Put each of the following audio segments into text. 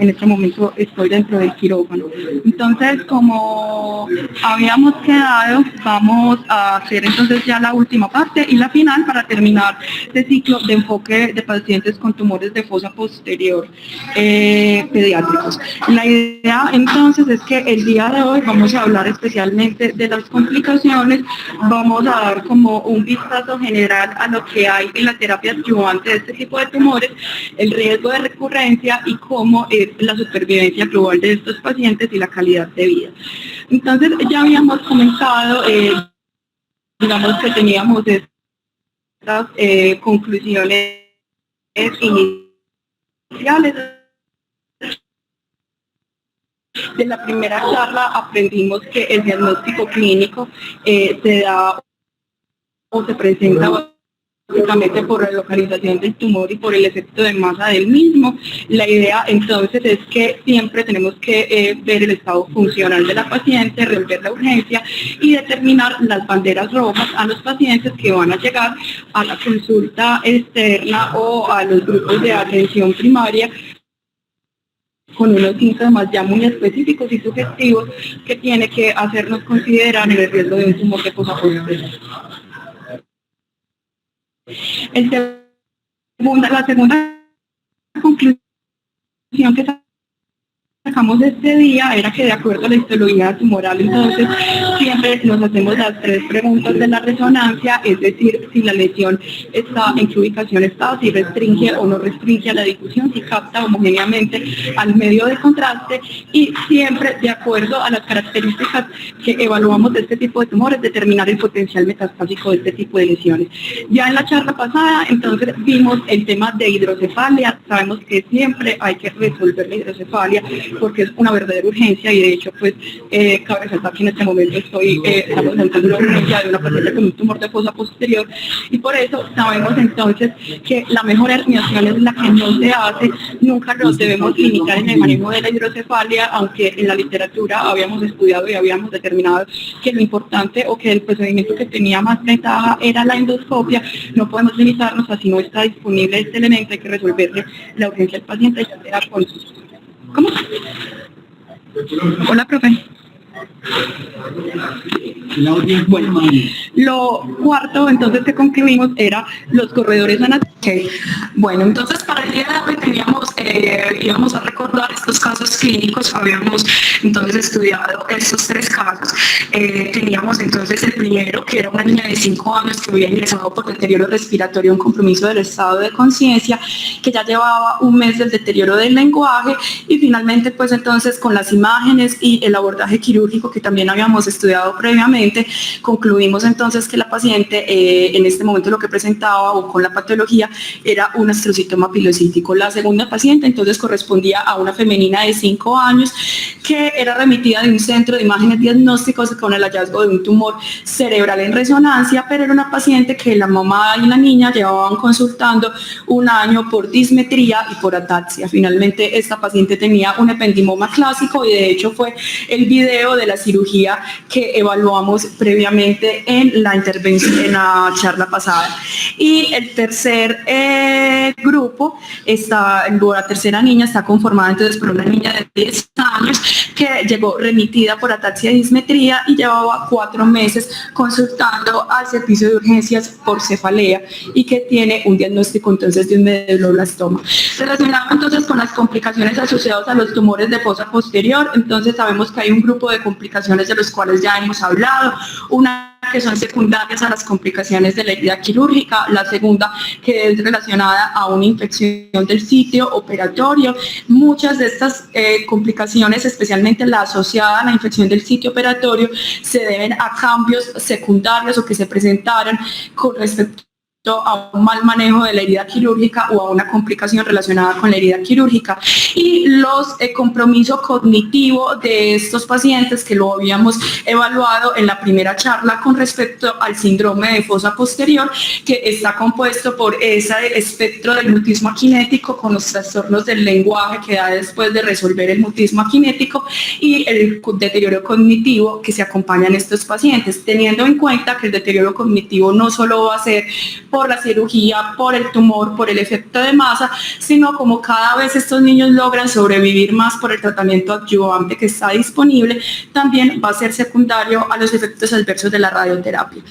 en este momento estoy dentro del quirófano. Entonces, como habíamos quedado, vamos a hacer entonces ya la última parte y la final para terminar este ciclo de enfoque de pacientes con tumores de fosa posterior pediátricos. La idea entonces es que el día de hoy vamos a hablar especialmente de las complicaciones, vamos a dar como un vistazo general a lo que hay en la terapia adyuvante de este tipo de tumores, el riesgo de recurrencia y cómo es la supervivencia global de estos pacientes y la calidad de vida. Entonces ya habíamos comentado, digamos que teníamos estas conclusiones iniciales. De la primera charla aprendimos que el diagnóstico clínico se da o se presenta básicamente por la localización del tumor y por el efecto de masa del mismo. La idea entonces es que siempre tenemos que ver el estado funcional de la paciente, resolver la urgencia y determinar las banderas rojas a los pacientes que van a llegar a la consulta externa o a los grupos de atención primaria con unos síntomas ya muy específicos y sugestivos que tiene que hacernos considerar el riesgo de un tumor de fosa posterior. La segunda conclusión que sacamos de este día era que de acuerdo a la histología tumoral, entonces siempre nos hacemos las 3 preguntas de la resonancia, es decir, si la lesión está, en qué ubicación está, si restringe o no restringe a la difusión, si capta homogéneamente al medio de contraste y siempre de acuerdo a las características que evaluamos de este tipo de tumores, determinar el potencial metastásico de este tipo de lesiones. Ya en la charla pasada, entonces vimos el tema de hidrocefalia, sabemos que siempre hay que resolver la hidrocefalia porque es una verdadera urgencia y de hecho pues cabe resaltar que en este momento estamos enfrentando una urgencia de una paciente con un tumor de fosa posterior y por eso sabemos entonces que la mejor herniación es la que no se hace, nunca nos debemos limitar en el manejo de la hidrocefalia, aunque en la literatura habíamos estudiado y habíamos determinado que lo importante o que el procedimiento que tenía más ventaja era la endoscopia, no podemos limitarnos a si no está disponible este elemento, hay que resolverle la urgencia al paciente ya sea con... ¿Cómo? Hola, profe. Bueno, lo cuarto entonces que concluimos era los corredores anatómicos. Bueno, entonces para el día de hoy íbamos a recordar estos casos clínicos, habíamos entonces estudiado estos 3 casos. Teníamos entonces el primero, que era una niña de 5 años que había ingresado por deterioro respiratorio, un compromiso del estado de conciencia, que ya llevaba un mes del deterioro del lenguaje y finalmente pues entonces con las imágenes y el abordaje quirúrgico que también habíamos estudiado previamente, concluimos entonces que la paciente en este momento lo que presentaba o con la patología era un astrocitoma pilocítico. La segunda paciente entonces correspondía a una femenina de 5 años que era remitida de un centro de imágenes diagnósticos con el hallazgo de un tumor cerebral en resonancia, pero era una paciente que la mamá y la niña llevaban consultando 1 año por dismetría y por ataxia. Finalmente esta paciente tenía un ependimoma clásico y de hecho fue el video de la cirugía que evaluamos previamente en la intervención, en la charla pasada. Y el tercer grupo, la tercera niña está conformada entonces por una niña de 10 años que llegó remitida por ataxia y dismetría y llevaba 4 meses consultando al servicio de urgencias por cefalea y que tiene un diagnóstico entonces de un medulloblastoma. Relacionado entonces con las complicaciones asociadas a los tumores de fosa posterior, entonces sabemos que hay un grupo de complicaciones de los cuales ya hemos hablado, una que son secundarias a las complicaciones de la herida quirúrgica, la segunda que es relacionada a una infección del sitio operatorio. Muchas de estas complicaciones, especialmente la asociada a la infección del sitio operatorio, se deben a cambios secundarios o que se presentaron con respecto a un mal manejo de la herida quirúrgica o a una complicación relacionada con la herida quirúrgica. Y los compromiso cognitivo de estos pacientes que lo habíamos evaluado en la primera charla con respecto al síndrome de fosa posterior, que está compuesto por ese espectro del mutismo aquinético con los trastornos del lenguaje que da después de resolver el mutismo aquinético y el deterioro cognitivo que se acompaña en estos pacientes, teniendo en cuenta que el deterioro cognitivo no solo va a ser por la cirugía, por el tumor, por el efecto de masa, sino como cada vez estos niños logran sobrevivir más por el tratamiento adyuvante que está disponible, también va a ser secundario a los efectos adversos de la radioterapia.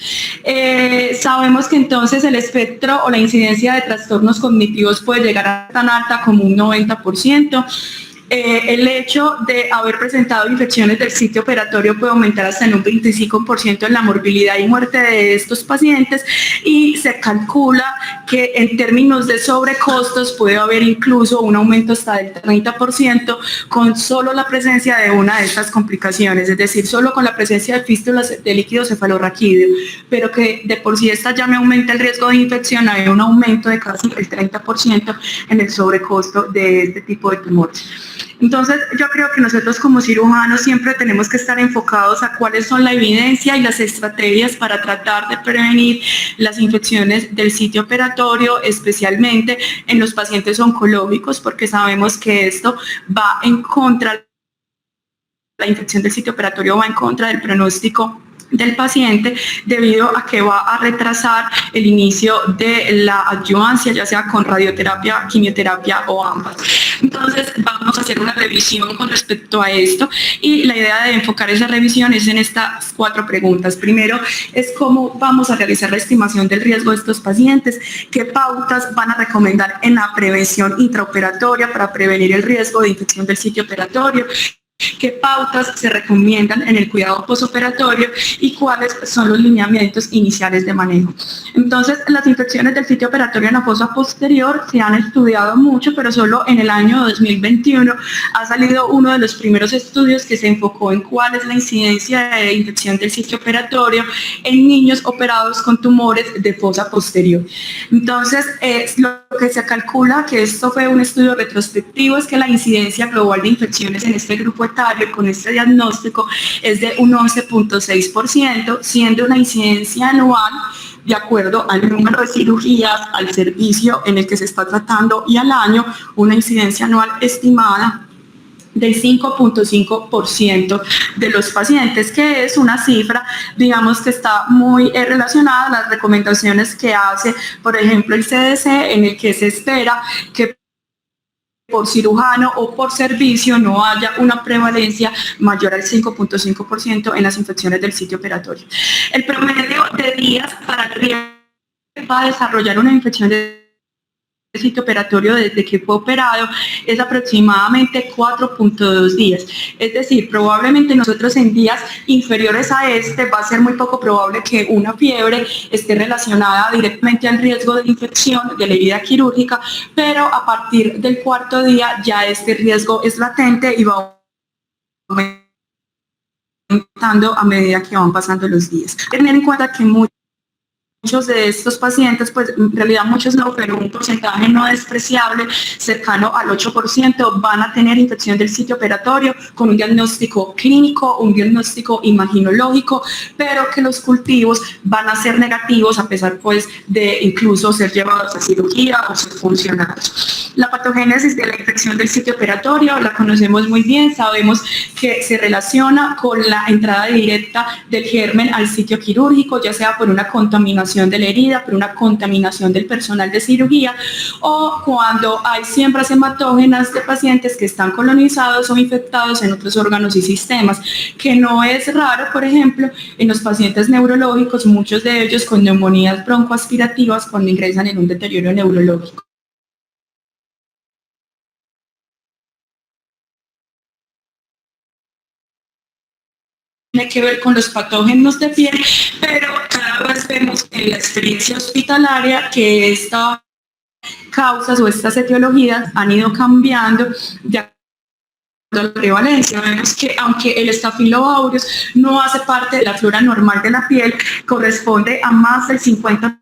Sabemos que entonces el espectro o la incidencia de trastornos cognitivos puede llegar a tan alta como un 90%. El hecho de haber presentado infecciones del sitio operatorio puede aumentar hasta en un 25% en la morbilidad y muerte de estos pacientes, y se calcula que en términos de sobrecostos puede haber incluso un aumento hasta del 30% con solo la presencia de una de estas complicaciones, es decir, solo con la presencia de fístulas de líquido cefalorraquídeo, pero que de por sí esta ya me aumenta el riesgo de infección, hay un aumento de casi el 30% en el sobrecosto de este tipo de tumores. Entonces, yo creo que nosotros como cirujanos siempre tenemos que estar enfocados a cuáles son la evidencia y las estrategias para tratar de prevenir las infecciones del sitio operatorio, especialmente en los pacientes oncológicos, porque sabemos que esto va en contra, la infección del sitio operatorio va en contra del pronóstico del paciente, debido a que va a retrasar el inicio de la adyuvancia, ya sea con radioterapia, quimioterapia o ambas. Entonces vamos a hacer una revisión con respecto a esto, y la idea de enfocar esa revisión es en estas 4 preguntas. Primero es cómo vamos a realizar la estimación del riesgo de estos pacientes, qué pautas van a recomendar en la prevención intraoperatoria para prevenir el riesgo de infección del sitio operatorio, qué pautas se recomiendan en el cuidado postoperatorio y cuáles son los lineamientos iniciales de manejo. Entonces, las infecciones del sitio operatorio en la fosa posterior se han estudiado mucho, pero solo en el año 2021 ha salido uno de los primeros estudios que se enfocó en cuál es la incidencia de infección del sitio operatorio en niños operados con tumores de fosa posterior. Entonces, lo que se calcula, que esto fue un estudio retrospectivo, es que la incidencia global de infecciones en este grupo etario con este diagnóstico es de un 11.6%, siendo una incidencia anual de acuerdo al número de cirugías, al servicio en el que se está tratando y al año, una incidencia anual estimada del 5.5% de los pacientes, que es una cifra, digamos, que está muy relacionada a las recomendaciones que hace, por ejemplo, el CDC, en el que se espera que por cirujano o por servicio no haya una prevalencia mayor al 5.5% en las infecciones del sitio operatorio. El promedio de días para el riesgo va a desarrollar una infección del sitio operatorio desde que fue operado es aproximadamente 4.2 días. Es decir, probablemente nosotros en días inferiores a este va a ser muy poco probable que una fiebre esté relacionada directamente al riesgo de infección de la herida quirúrgica, pero a partir del 4.º día ya este riesgo es latente y va aumentando a medida que van pasando los días. Tener en cuenta que muchos de estos pacientes, pues en realidad muchos no, pero un porcentaje no despreciable, cercano al 8%, van a tener infección del sitio operatorio con un diagnóstico clínico, un diagnóstico imaginológico, pero que los cultivos van a ser negativos a pesar pues de incluso ser llevados a cirugía o ser funcionados. La patogénesis de la infección del sitio operatorio la conocemos muy bien, sabemos que se relaciona con la entrada directa del germen al sitio quirúrgico, ya sea por una contaminación de la herida, por una contaminación del personal de cirugía, o cuando hay siembras hematógenas de pacientes que están colonizados o infectados en otros órganos y sistemas, que no es raro, por ejemplo, en los pacientes neurológicos, muchos de ellos con neumonías broncoaspirativas cuando ingresan en un deterioro neurológico. Tiene que ver con los patógenos de piel, pero cada vez vemos en la experiencia hospitalaria que estas causas o estas etiologías han ido cambiando de acuerdo a la prevalencia. Vemos que aunque el Staphylococcus aureus no hace parte de la flora normal de la piel, corresponde a más del 50%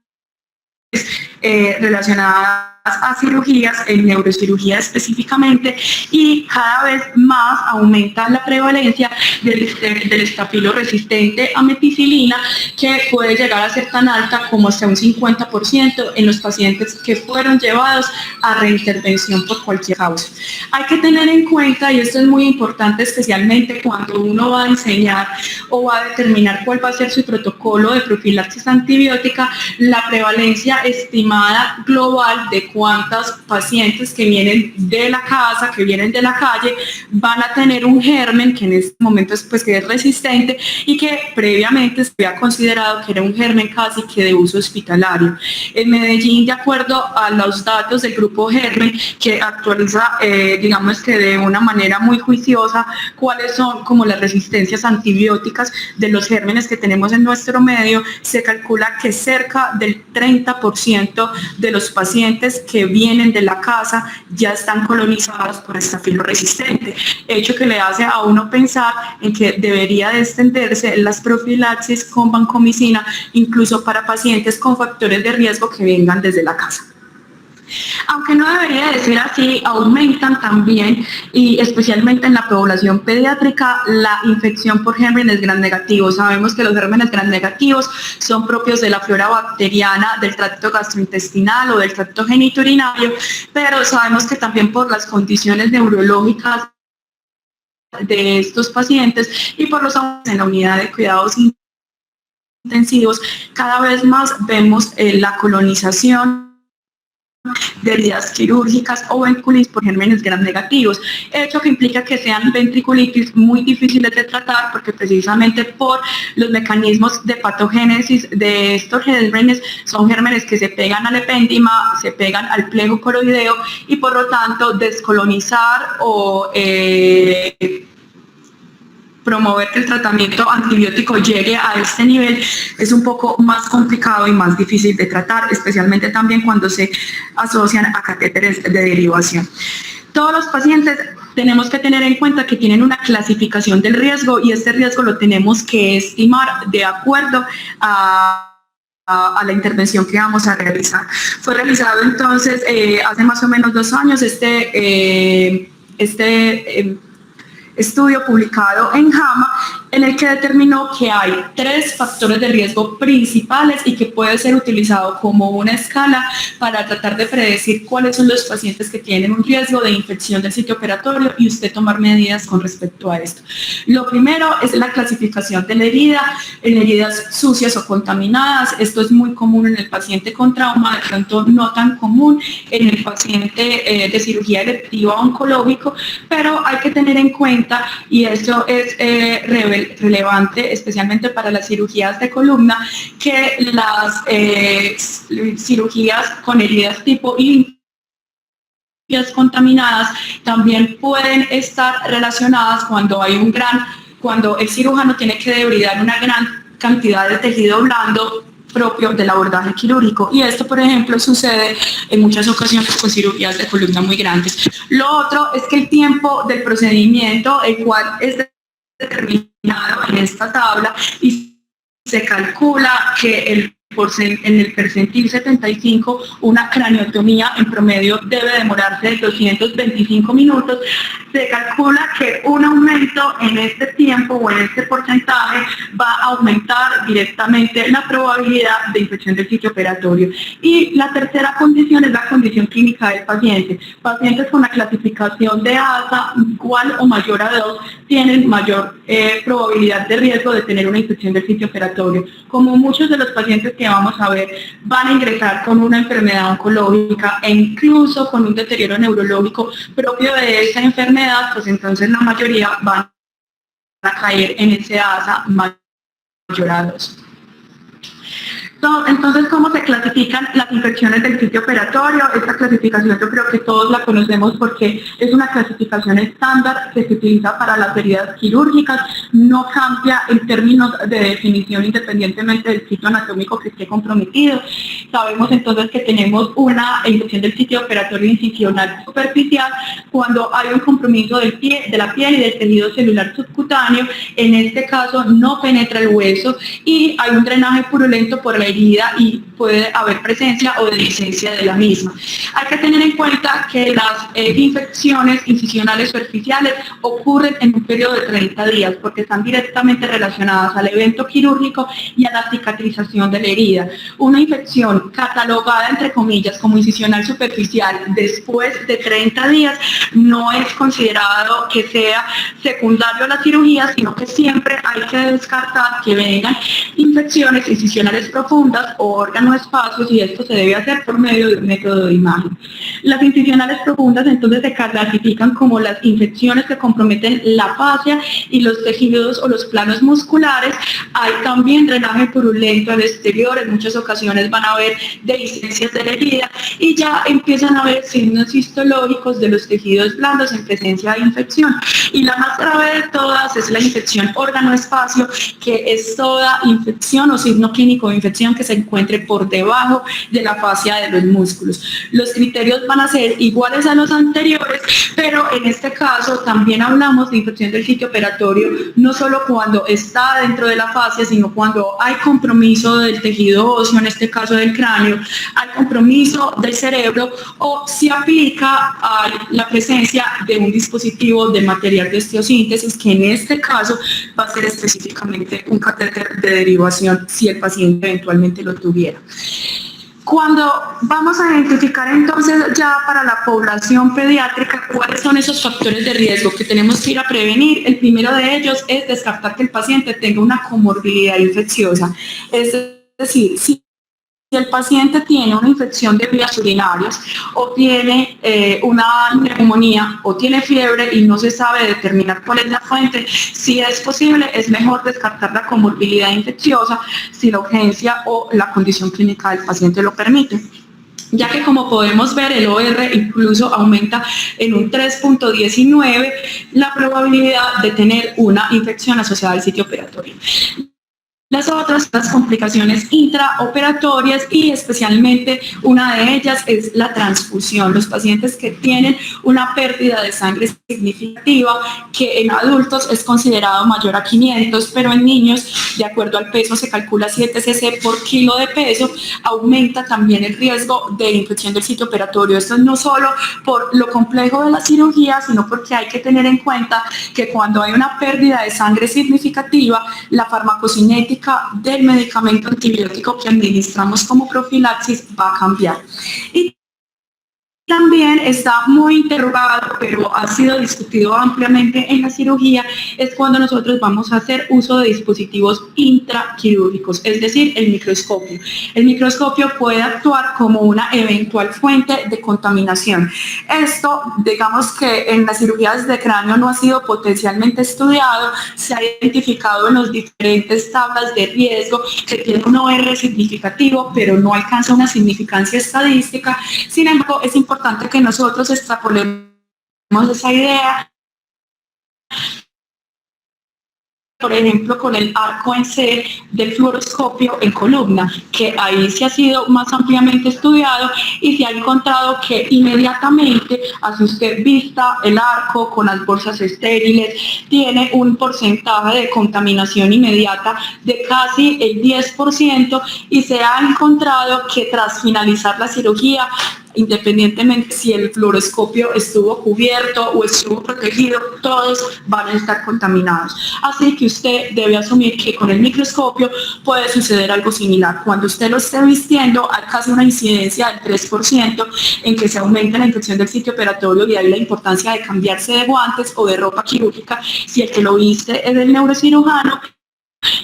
relacionada a cirugías, en neurocirugía específicamente, y cada vez más aumenta la prevalencia del estafilo resistente a meticilina, que puede llegar a ser tan alta como hasta un 50% en los pacientes que fueron llevados a reintervención por cualquier causa. Hay que tener en cuenta, y esto es muy importante especialmente cuando uno va a enseñar o va a determinar cuál va a ser su protocolo de profilaxis antibiótica, la prevalencia estimada global de cuántas pacientes que vienen de la casa, que vienen de la calle, van a tener un germen que en este momento es, pues, que es resistente y que previamente se había considerado que era un germen casi que de uso hospitalario. En Medellín, de acuerdo a los datos del grupo Germen, que actualiza, digamos que de una manera muy juiciosa, cuáles son como las resistencias antibióticas de los gérmenes que tenemos en nuestro medio, se calcula que cerca del 30% de los pacientes que vienen de la casa ya están colonizados por estafilo resistente, hecho que le hace a uno pensar en que debería de extenderse las profilaxis con vancomicina incluso para pacientes con factores de riesgo que vengan desde la casa. Aunque no debería de ser así, aumentan también, y especialmente en la población pediátrica, la infección por gérmenes gram negativos. Sabemos que los gérmenes gram negativos son propios de la flora bacteriana del tracto gastrointestinal o del tracto genitourinario, pero sabemos que también por las condiciones neurológicas de estos pacientes y por los aumentos en la unidad de cuidados intensivos, cada vez más vemos la colonización de heridas quirúrgicas o ventriculitis por gérmenes gram negativos, hecho que implica que sean ventriculitis muy difíciles de tratar porque precisamente por los mecanismos de patogénesis de estos gérmenes son gérmenes que se pegan al epéndima, se pegan al plego coroideo y por lo tanto descolonizar o promover que el tratamiento antibiótico llegue a este nivel es un poco más complicado y más difícil de tratar, especialmente también cuando se asocian a catéteres de derivación. Todos los pacientes tenemos que tener en cuenta que tienen una clasificación del riesgo y este riesgo lo tenemos que estimar de acuerdo a la intervención que vamos a realizar. Fue realizado entonces hace más o menos 2 años estudio publicado en JAMA, en el que determinó que hay 3 factores de riesgo principales y que puede ser utilizado como una escala para tratar de predecir cuáles son los pacientes que tienen un riesgo de infección del sitio operatorio y usted tomar medidas con respecto a esto. Lo primero es la clasificación de la herida en heridas sucias o contaminadas. Esto es muy común en el paciente con trauma, de pronto no tan común en el paciente de cirugía electiva oncológico, pero hay que tener en cuenta, y esto es relevante especialmente para las cirugías de columna, que las cirugías con heridas tipo limpias contaminadas también pueden estar relacionadas cuando el cirujano tiene que debridar una gran cantidad de tejido blando propio del abordaje quirúrgico, y esto, por ejemplo, sucede en muchas ocasiones con cirugías de columna muy grandes. Lo otro es que el tiempo del procedimiento, el cual es determinado en esta tabla, y se calcula que en el percentil 75, una craniotomía en promedio debe demorarse de 225 minutos. Se calcula que un aumento en este tiempo o en este porcentaje va a aumentar directamente la probabilidad de infección del sitio operatorio. Y la tercera condición es la condición clínica del paciente. Pacientes con la clasificación de ASA igual o mayor a 2 tienen mayor probabilidad de riesgo de tener una infección del sitio operatorio. Como muchos de los pacientes que vamos a ver van a ingresar con una enfermedad oncológica e incluso con un deterioro neurológico propio de esa enfermedad, pues entonces la mayoría van a caer en ese ASA mayor a 2. Entonces, ¿cómo se clasifican las infecciones del sitio operatorio? Esta clasificación yo creo que todos la conocemos porque es una clasificación estándar que se utiliza para las heridas quirúrgicas, no cambia en términos de definición independientemente del sitio anatómico que esté comprometido. Sabemos entonces que tenemos una infección del sitio operatorio incisional superficial cuando hay un compromiso de la piel y del tejido celular subcutáneo. En este caso no penetra el hueso y hay un drenaje purulento por la herida y puede haber presencia o deficiencia de la misma. Hay que tener en cuenta que las infecciones incisionales superficiales ocurren en un periodo de 30 días porque están directamente relacionadas al evento quirúrgico y a la cicatrización de la herida. Una infección catalogada entre comillas como incisional superficial después de 30 días no es considerado que sea secundario a la cirugía, sino que siempre hay que descartar que vengan infecciones incisionales profundas o órgano-espacios, y esto se debe hacer por medio de un método de imagen. Las incisionales profundas entonces se clasifican como las infecciones que comprometen la fascia y los tejidos o los planos musculares. Hay también drenaje purulento al exterior, en muchas ocasiones van a haber dehiscencias de la herida y ya empiezan a haber signos histológicos de los tejidos blandos en presencia de infección. Y la más grave de todas es la infección órgano-espacio, que es toda infección o signo clínico de infección que se encuentre por debajo de la fascia de los músculos. Los criterios van a ser iguales a los anteriores, pero en este caso también hablamos de infección del sitio operatorio, no solo cuando está dentro de la fascia, sino cuando hay compromiso del tejido óseo, en este caso del cráneo, hay compromiso del cerebro o se aplica a la presencia de un dispositivo de material de osteosíntesis, que en este caso va a ser específicamente un catéter de derivación si el paciente eventualmente lo tuviera. Cuando vamos a identificar entonces ya para la población pediátrica cuáles son esos factores de riesgo que tenemos que ir a prevenir, el primero de ellos es descartar que el paciente tenga una comorbilidad infecciosa. Es decir, si el paciente tiene una infección de vías urinarias o tiene una neumonía o tiene fiebre y no se sabe determinar cuál es la fuente, si es posible es mejor descartar la comorbilidad infecciosa si la urgencia o la condición clínica del paciente lo permite, ya que como podemos ver el OR incluso aumenta en un 3.19 la probabilidad de tener una infección asociada al sitio operatorio. Las otras, las complicaciones intraoperatorias, y especialmente una de ellas es la transfusión. Los pacientes que tienen una pérdida de sangre significativa, que en adultos es considerado mayor a 500, pero en niños, de acuerdo al peso, se calcula 7 cc por kilo de peso, aumenta también el riesgo de infección del sitio operatorio. Esto no solo por lo complejo de la cirugía, sino porque hay que tener en cuenta que cuando hay una pérdida de sangre significativa, la farmacocinética del medicamento antibiótico que administramos como profilaxis va a cambiar. Y también está muy interrogado, pero ha sido discutido ampliamente en la cirugía, es cuando nosotros vamos a hacer uso de dispositivos intraquirúrgicos, es decir, el microscopio. El microscopio puede actuar como una eventual fuente de contaminación. Esto, digamos que en las cirugías de cráneo no ha sido potencialmente estudiado, se ha identificado en las diferentes tablas de riesgo que tiene un OR significativo, pero no alcanza una significancia estadística. Sin embargo, es importante que nosotros extrapolemos esa idea, por ejemplo, con el arco en C del fluoroscopio en columna, que ahí sí ha sido más ampliamente estudiado y se ha encontrado que inmediatamente, hace usted vista el arco con las bolsas estériles, tiene un porcentaje de contaminación inmediata de casi el 10%, y se ha encontrado que tras finalizar la cirugía, independientemente si el fluoroscopio estuvo cubierto o estuvo protegido, todos van a estar contaminados. Así que usted debe asumir que con el microscopio puede suceder algo similar. Cuando usted lo esté vistiendo, hay casi una incidencia del 3% en que se aumenta la infección del sitio operatorio, y ahí la importancia de cambiarse de guantes o de ropa quirúrgica si el que lo viste es el neurocirujano,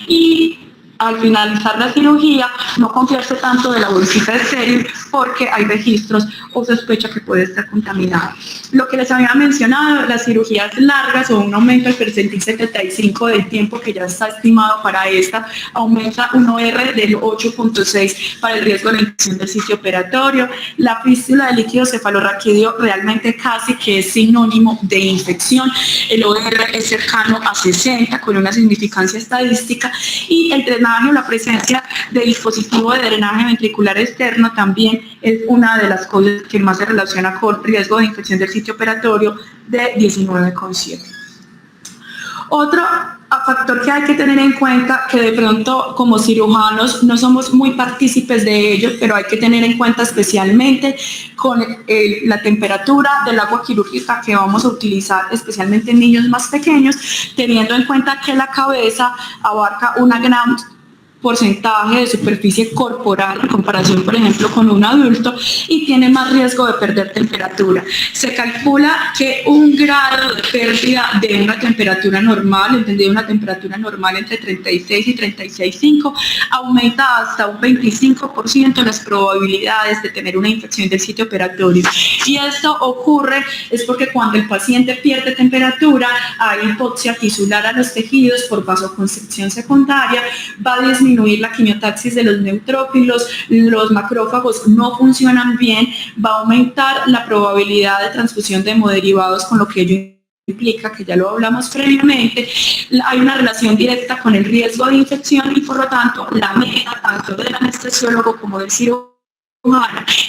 y al finalizar la cirugía no confiarse tanto de la bolsita estéril porque hay registros o sospecha que puede estar contaminada. Lo que les había mencionado, las cirugías largas o un aumento del percentil 75 del tiempo que ya está estimado para esta, aumenta un OR del 8.6 para el riesgo de la infección del sitio operatorio. La fístula de líquido cefalorraquídeo realmente casi que es sinónimo de infección. El OR es cercano a 60 con una significancia estadística, y el drenaje o la presencia de dispositivo de drenaje ventricular externo también es una de las cosas que más se relaciona con riesgo de infección del sitio operatorio, de 19,7. Otro factor que hay que tener en cuenta, que de pronto como cirujanos no somos muy partícipes de ello, pero hay que tener en cuenta especialmente con la temperatura del agua quirúrgica que vamos a utilizar, especialmente en niños más pequeños, teniendo en cuenta que la cabeza abarca una gran porcentaje de superficie corporal en comparación, por ejemplo, con un adulto, y tiene más riesgo de perder temperatura. Se calcula que 1 grado de pérdida de una temperatura normal, entendida una temperatura normal entre 36 y 36,5, aumenta hasta un 25% las probabilidades de tener una infección del sitio operatorio. Y esto ocurre es porque cuando el paciente pierde temperatura, hay hipoxia tisular a los tejidos por vasoconstricción secundaria, va a disminuir la quimiotaxis de los neutrófilos, los macrófagos no funcionan bien, va a aumentar la probabilidad de transfusión de hemoderivados, con lo que ello implica, que ya lo hablamos previamente, hay una relación directa con el riesgo de infección y por lo tanto la meta tanto del anestesiólogo como del cirujano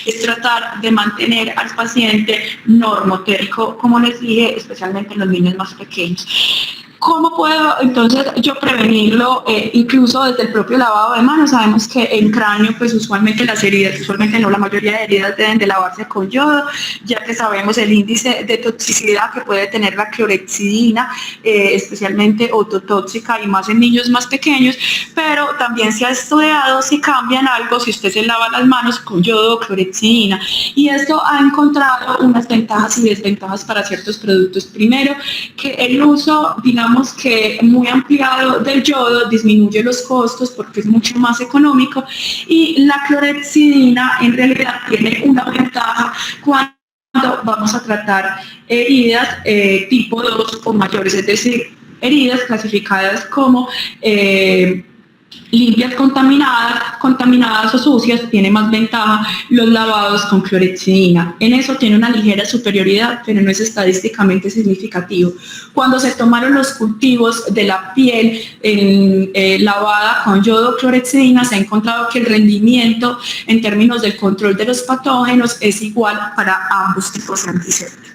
es tratar de mantener al paciente normotérico, como les dije, especialmente en los niños más pequeños. ¿Cómo puedo entonces yo prevenirlo? Incluso desde el propio lavado de manos. Sabemos que en cráneo, pues usualmente las heridas, usualmente no, la mayoría de heridas deben de lavarse con yodo, ya que sabemos el índice de toxicidad que puede tener la clorhexidina, especialmente ototóxica y más en niños más pequeños, pero también se ha estudiado si cambian algo si usted se lava las manos con yodo o clorhexidina, y esto ha encontrado unas ventajas y desventajas para ciertos productos. Primero, que el uso, digamos, que muy ampliado del yodo disminuye los costos porque es mucho más económico, y la clorhexidina en realidad tiene una ventaja cuando vamos a tratar heridas tipo 2 o mayores, es decir, heridas clasificadas como limpias contaminadas o sucias, tiene más ventaja los lavados con clorhexidina. En eso tiene una ligera superioridad, pero no es estadísticamente significativo. Cuando se tomaron los cultivos de la piel lavada con yodo o clorhexidina, se ha encontrado que el rendimiento en términos del control de los patógenos es igual para ambos tipos de antisépticos.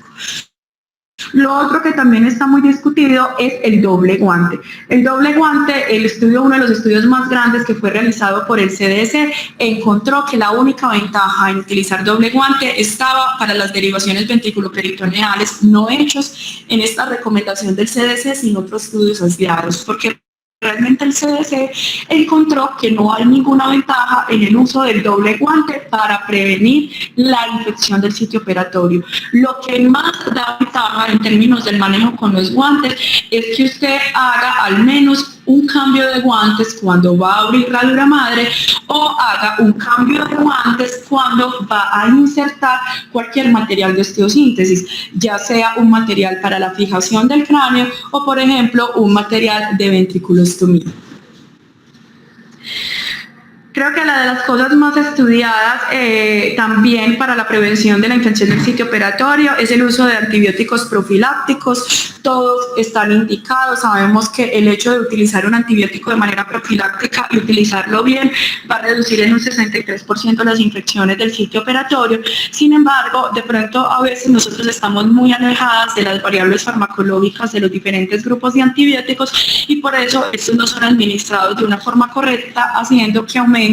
Lo otro que también está muy discutido es el doble guante. El doble guante, uno de los estudios más grandes que fue realizado por el CDC, encontró que la única ventaja en utilizar doble guante estaba para las derivaciones ventriculoperitoneales no hechos en esta recomendación del CDC, sino otros estudios aislados, porque realmente el CDC encontró que no hay ninguna ventaja en el uso del doble guante para prevenir la infección del sitio operatorio. Lo que más da ventaja en términos del manejo con los guantes es que usted haga al menos un cambio de guantes cuando va a abrir la dura madre, o haga un cambio de guantes cuando va a insertar cualquier material de osteosíntesis, ya sea un material para la fijación del cráneo o, por ejemplo, un material de ventriculostomía. Creo que la de las cosas más estudiadas también para la prevención de la infección del sitio operatorio es el uso de antibióticos profilácticos. Todos están indicados. Sabemos que el hecho de utilizar un antibiótico de manera profiláctica y utilizarlo bien va a reducir en un 63% las infecciones del sitio operatorio. Sin embargo, de pronto a veces nosotros estamos muy alejadas de las variables farmacológicas de los diferentes grupos de antibióticos, y por eso estos no son administrados de una forma correcta, haciendo que aumente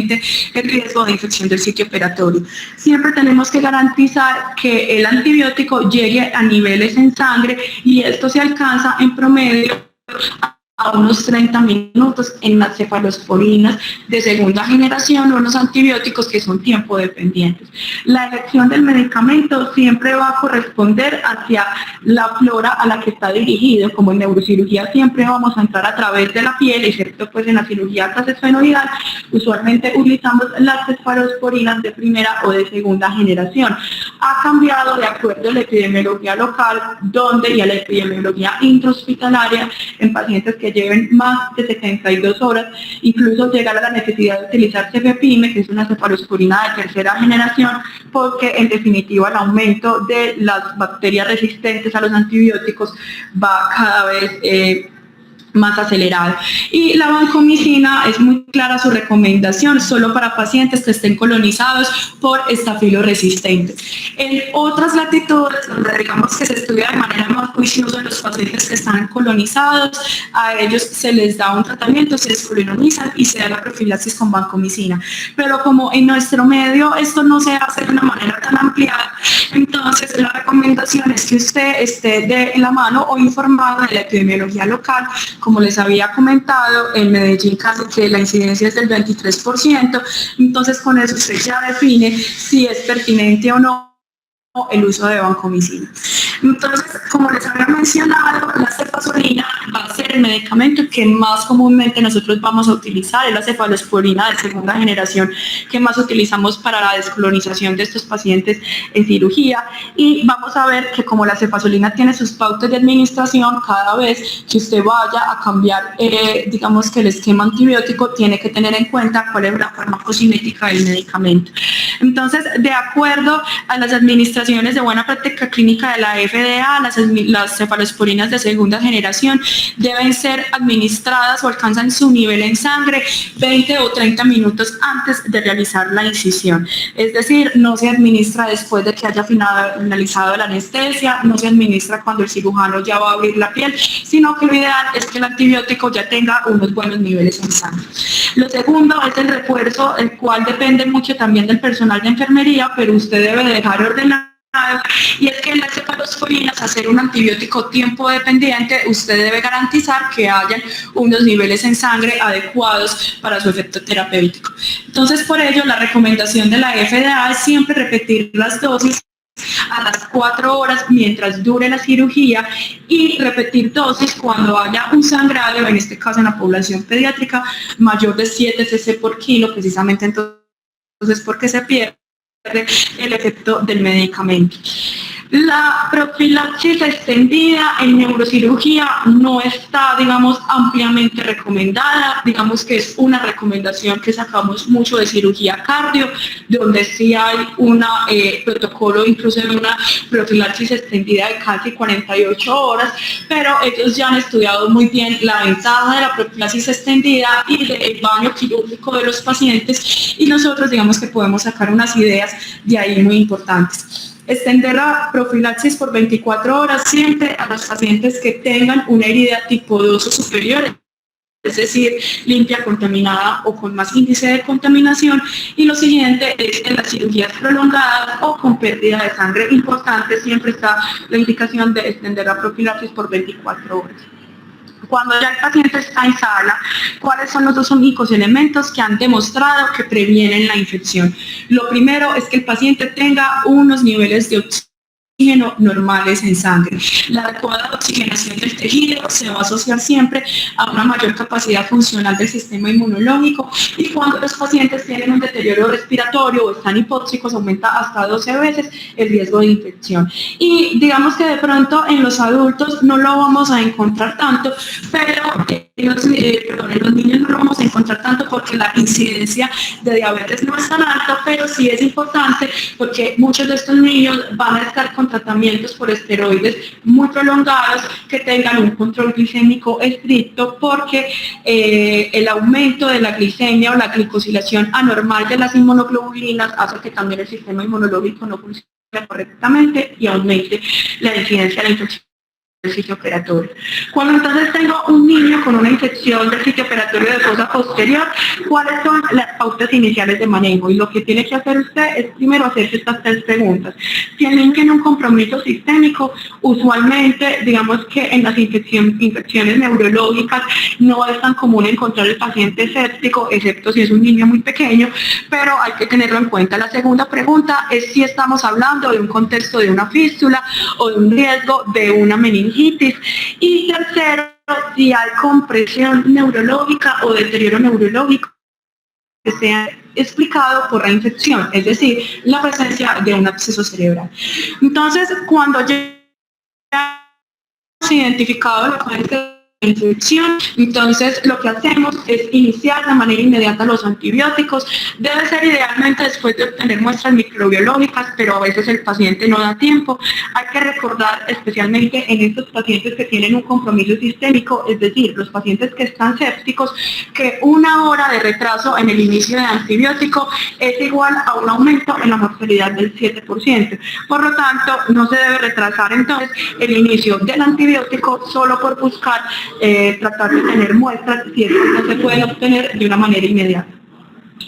el riesgo de infección del sitio operatorio. Siempre tenemos que garantizar que el antibiótico llegue a niveles en sangre, y esto se alcanza en promedio a unos 30 minutos en las cefalosporinas de segunda generación o los antibióticos que son tiempo dependientes. La elección del medicamento siempre va a corresponder hacia la flora a la que está dirigido. Como en neurocirugía siempre vamos a entrar a través de la piel, excepto pues en la cirugía transesfenoidal, usualmente utilizamos las cefalosporinas de primera o de segunda generación. Ha cambiado de acuerdo a la epidemiología local, y a la epidemiología intrahospitalaria en pacientes que lleven más de 72 horas, incluso llegar a la necesidad de utilizar cefepime, que es una cefalosporina de tercera generación, porque en definitiva el aumento de las bacterias resistentes a los antibióticos va cada vez más acelerado. Y la vancomicina es muy clara su recomendación solo para pacientes que estén colonizados por estafilo resistente. En otras latitudes, donde digamos que se estudia de manera más juiciosa en los pacientes que están colonizados, a ellos se les da un tratamiento, se descolonizan y se da la profilaxis con vancomicina. Pero como en nuestro medio esto no se hace de una manera tan ampliada, entonces la recomendación es que usted esté de la mano o informado de la epidemiología local. Como les había comentado, en Medellín casi que la incidencia es del 23%, entonces con eso usted ya define si es pertinente o no el uso de vancomicina. Entonces, como les había mencionado, la cefazolina va a ser el medicamento que más comúnmente nosotros vamos a utilizar, es la cefalosporina de segunda generación que más utilizamos para la descolonización de estos pacientes en cirugía, y vamos a ver que como la cefazolina tiene sus pautas de administración, cada vez que usted vaya a cambiar, digamos que el esquema antibiótico, tiene que tener en cuenta cuál es la farmacocinética del medicamento. Entonces, de acuerdo a las administraciones de buena práctica clínica de la FDA, las cefalosporinas de segunda generación deben ser administradas o alcanzan su nivel en sangre 20 o 30 minutos antes de realizar la incisión. Es decir, no se administra después de que haya finalizado la anestesia, no se administra cuando el cirujano ya va a abrir la piel, sino que lo ideal es que el antibiótico ya tenga unos buenos niveles en sangre. Lo segundo es el refuerzo, el cual depende mucho también del personal de enfermería, pero usted debe dejar ordenado, y es que en las cefalosporinas, hacer un antibiótico tiempo dependiente, usted debe garantizar que hayan unos niveles en sangre adecuados para su efecto terapéutico. Entonces, por ello, la recomendación de la FDA es siempre repetir las dosis a las 4 horas mientras dure la cirugía y repetir dosis cuando haya un sangrado, en este caso en la población pediátrica, mayor de 7 cc por kilo, precisamente entonces porque se pierde el efecto del medicamento. La profilaxis extendida en neurocirugía no está, digamos, ampliamente recomendada. Digamos que es una recomendación que sacamos mucho de cirugía cardio, donde sí hay un protocolo, incluso de una profilaxis extendida de casi 48 horas, pero ellos ya han estudiado muy bien la ventaja de la profilaxis extendida y del baño quirúrgico de los pacientes, y nosotros digamos que podemos sacar unas ideas de ahí muy importantes. Extender la profilaxis por 24 horas siempre a los pacientes que tengan una herida tipo 2 o superior, es decir, limpia, contaminada o con más índice de contaminación. Y lo siguiente es en las cirugías prolongadas o con pérdida de sangre importante, siempre está la indicación de extender la profilaxis por 24 horas. Cuando ya el paciente está en sala, ¿cuáles son los dos únicos elementos que han demostrado que previenen la infección? Lo primero es que el paciente tenga unos niveles de oxígeno normales en sangre. La adecuada oxigenación del tejido se va a asociar siempre a una mayor capacidad funcional del sistema inmunológico, y cuando los pacientes tienen un deterioro respiratorio o están hipóxicos, aumenta hasta 12 veces el riesgo de infección. Y digamos que de pronto en los adultos no lo vamos a encontrar tanto, pero en los niños no lo vamos a encontrar tanto porque la incidencia de diabetes no es tan alta, pero sí es importante porque muchos de estos niños van a estar con tratamientos por esteroides muy prolongados que tengan un control glicémico estricto, porque el aumento de la glicemia o la glicosilación anormal de las inmunoglobulinas hace que también el sistema inmunológico no funcione correctamente y aumente la incidencia de la infección del sitio operatorio. Cuando entonces tengo un niño con una infección del sitio operatorio de fosa posterior, ¿cuáles son las pautas iniciales de manejo? Y lo que tiene que hacer usted es primero hacerse estas 3 preguntas. Si el niño tiene un compromiso sistémico, usualmente digamos que en las infecciones neurológicas no es tan común encontrar el paciente séptico, excepto si es un niño muy pequeño, pero hay que tenerlo en cuenta. La segunda pregunta es si estamos hablando de un contexto de una fístula o de un riesgo de una meningitis. Y tercero, si hay compresión neurológica o deterioro neurológico que sea explicado por la infección, es decir, la presencia de un absceso cerebral. Entonces, cuando ya hemos identificado lo que infección. Entonces lo que hacemos es iniciar de manera inmediata los antibióticos. Debe ser idealmente después de obtener muestras microbiológicas, pero a veces el paciente no da tiempo. Hay que recordar especialmente en estos pacientes que tienen un compromiso sistémico, es decir, los pacientes que están sépticos, que 1 hora de retraso en el inicio de antibiótico es igual a un aumento en la mortalidad del 7%. Por lo tanto, no se debe retrasar entonces el inicio del antibiótico solo por buscar tratar de tener muestras si estos no se pueden obtener de una manera inmediata.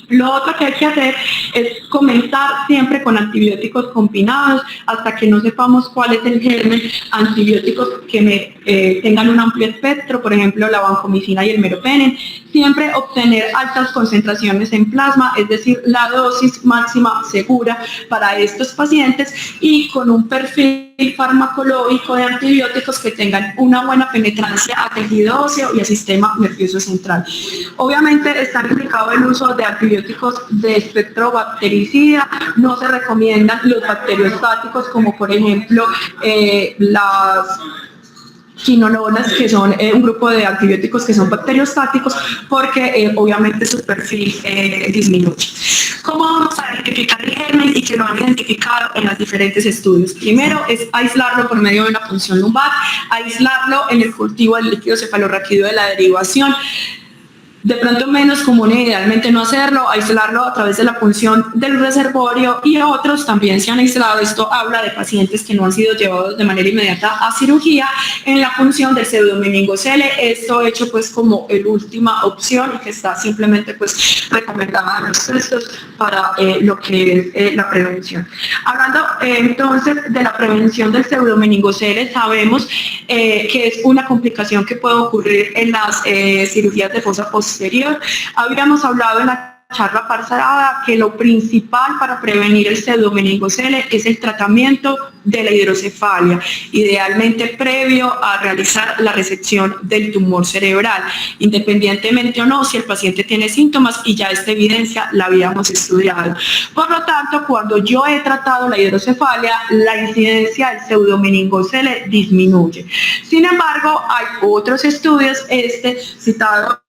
Lo otro que hay que hacer es comenzar siempre con antibióticos combinados hasta que no sepamos cuál es el germen. Antibióticos que tengan un amplio espectro, por ejemplo la vancomicina y el meropenem. Siempre obtener altas concentraciones en plasma, es decir, la dosis máxima segura para estos pacientes, y con un perfil farmacológico de antibióticos que tengan una buena penetrancia a tejido óseo y al sistema nervioso central. Obviamente está indicado el uso de antibióticos de espectro bactericida. No se recomiendan los bacteriostáticos, como por ejemplo las quinolonas, que son un grupo de antibióticos que son bacteriostáticos, porque obviamente su perfil disminuye. ¿Cómo vamos a identificar el germen y que lo han identificado en los diferentes estudios? Primero es aislarlo por medio de una punción lumbar, aislarlo en el cultivo del líquido cefalorraquídeo de la derivación. De pronto menos común e idealmente no hacerlo, aislarlo a través de la punción del reservorio, y otros también se han aislado. Esto habla de pacientes que no han sido llevados de manera inmediata a cirugía en la punción del pseudomeningocele, esto hecho pues como el última opción y que está simplemente pues recomendada a los textos para lo que es la prevención. Hablando entonces de la prevención del pseudomeningocele, sabemos que es una complicación que puede ocurrir en las cirugías de fosa posterior. Habíamos hablado en la charla pasada que lo principal para prevenir el pseudomeningocele es el tratamiento de la hidrocefalia, idealmente previo a realizar la resección del tumor cerebral, independientemente o no si el paciente tiene síntomas, y ya esta evidencia la habíamos estudiado. Por lo tanto, cuando yo he tratado la hidrocefalia, la incidencia del pseudomeningocele disminuye. Sin embargo, hay otros estudios, citado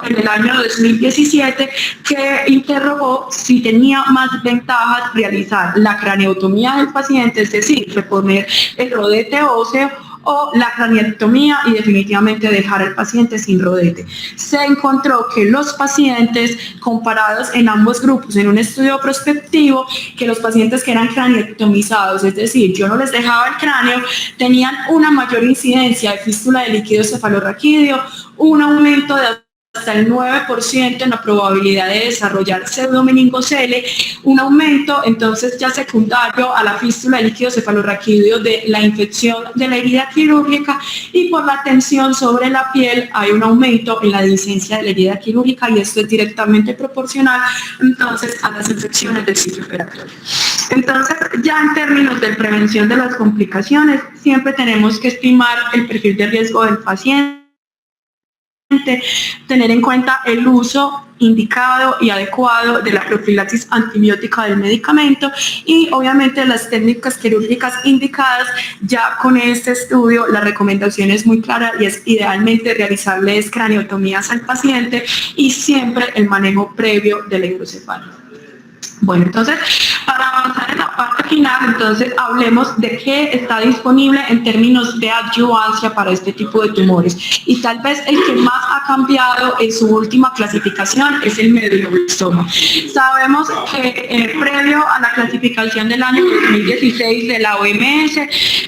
en el año 2017, que interrogó si tenía más ventajas realizar la craneotomía del paciente, es decir, reponer el rodete óseo, o la craneectomía y definitivamente dejar al paciente sin rodete. Se encontró que los pacientes comparados en ambos grupos en un estudio prospectivo, que los pacientes que eran craneectomizados, es decir, yo no les dejaba el cráneo, tenían una mayor incidencia de fístula de líquido cefalorraquídeo, un aumento de hasta el 9% en la probabilidad de desarrollar pseudomeningocele, un aumento entonces ya secundario a la fístula de líquido cefalorraquídeo de la infección de la herida quirúrgica, y por la tensión sobre la piel hay un aumento en la disencia de la herida quirúrgica, y esto es directamente proporcional entonces a las infecciones del sitio operatorio. Entonces, ya en términos de prevención de las complicaciones, siempre tenemos que estimar el perfil de riesgo del paciente, tener en cuenta el uso indicado y adecuado de la profilaxis antibiótica del medicamento, y obviamente las técnicas quirúrgicas indicadas. Ya con este estudio la recomendación es muy clara y es idealmente realizarles craneotomías al paciente y siempre el manejo previo de la hidrocefalia. Bueno, entonces, para avanzar en la parte final, entonces hablemos de qué está disponible en términos de adyuvancia para este tipo de tumores. Y tal vez el que más ha cambiado en su última clasificación es el medulloblastoma. Sabemos que previo a la clasificación del año 2016 de la OMS,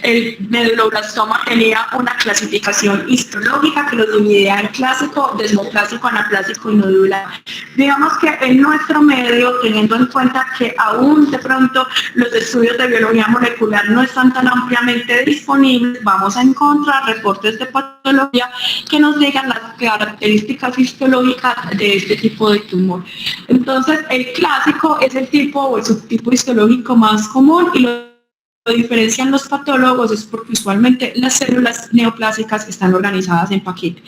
el medulloblastoma tenía una clasificación histológica que lo dividía en clásico, desmoplásico, anaplásico y nodular. Digamos que en nuestro medio, teniendo en cuenta que aún de pronto los estudios de biología molecular no están tan ampliamente disponibles, vamos a encontrar reportes de patología que nos digan las características histológicas de este tipo de tumor. Entonces, el clásico es el tipo o el subtipo histológico más común, y los lo diferencian los patólogos es porque usualmente las células neoplásicas están organizadas en paquete.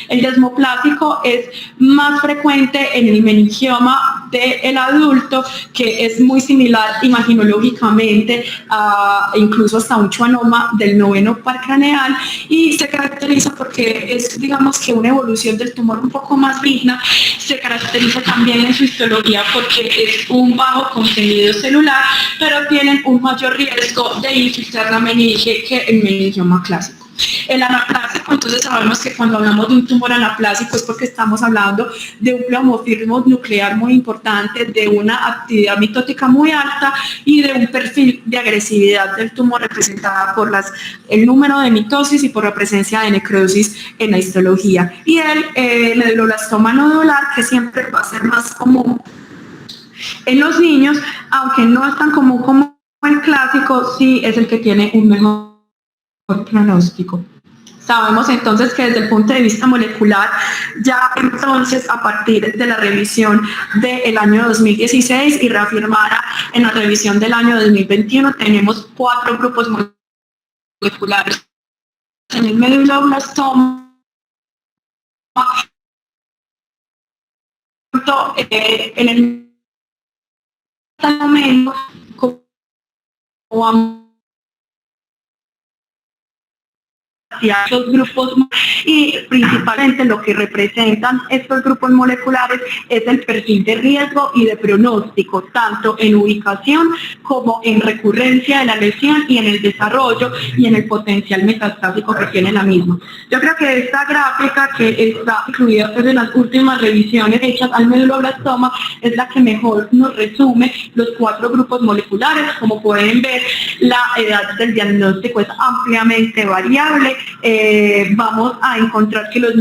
El desmoplásico es más frecuente en el meningioma del adulto, que es muy similar imaginológicamente a incluso hasta un schwannoma del noveno par craneal, y se caracteriza porque es, digamos, que una evolución del tumor un poco más digna. Se caracteriza también en su histología porque es un bajo contenido celular, pero tienen un mayor riesgo de infiltrar la meninge que el meningioma clásico. El anaplásico, entonces sabemos que cuando hablamos de un tumor anaplásico es porque estamos hablando de un pleomorfismo nuclear muy importante, de una actividad mitótica muy alta y de un perfil de agresividad del tumor representada por el número de mitosis y por la presencia de necrosis en la histología. Y el medulloblastoma nodular, que siempre va a ser más común en los niños, aunque no es tan común como el clásico, sí es el que tiene un mejor pronóstico. Sabemos entonces que desde el punto de vista molecular, ya entonces a partir de la revisión del año 2016 y reafirmada en la revisión del año 2021, tenemos 4 grupos moleculares en el medulloblastoma, en el momento como hacia los grupos, y principalmente lo que representan estos grupos moleculares es el perfil de riesgo y de pronóstico, tanto en ubicación como en recurrencia de la lesión y en el desarrollo y en el potencial metastásico que tiene la misma. Yo creo que esta gráfica, que está incluida en las últimas revisiones hechas al medulloblastoma, es la que mejor nos resume los 4 grupos moleculares. Como pueden ver, la edad del diagnóstico es ampliamente variable. Vamos a encontrar que los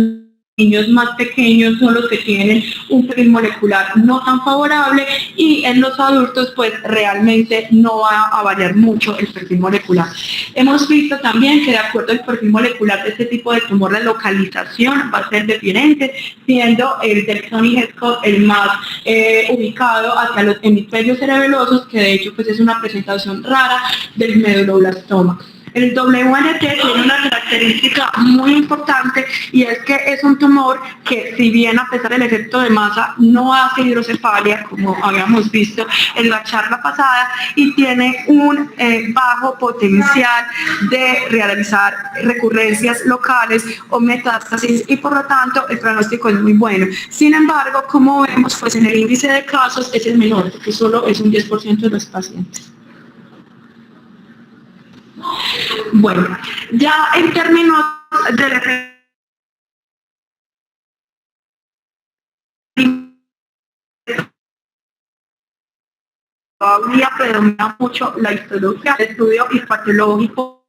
niños más pequeños son los que tienen un perfil molecular no tan favorable, y en los adultos pues realmente no va a variar mucho el perfil molecular. Hemos visto también que de acuerdo al perfil molecular de este tipo de tumor, la localización va a ser diferente, siendo el del Sony Hesco el más ubicado hacia los hemisferios cerebelosos, que de hecho pues es una presentación rara del medulloblastoma. El WNT tiene una característica muy importante, y es que es un tumor que, si bien a pesar del efecto de masa no hace hidrocefalia, como habíamos visto en la charla pasada, y tiene un bajo potencial de realizar recurrencias locales o metástasis, y por lo tanto el pronóstico es muy bueno. Sin embargo, como vemos, pues en el índice de casos es el menor, porque solo es un 10% de los pacientes. Bueno, ya en términos de todavía predomina mucho la histología, el estudio histopatológico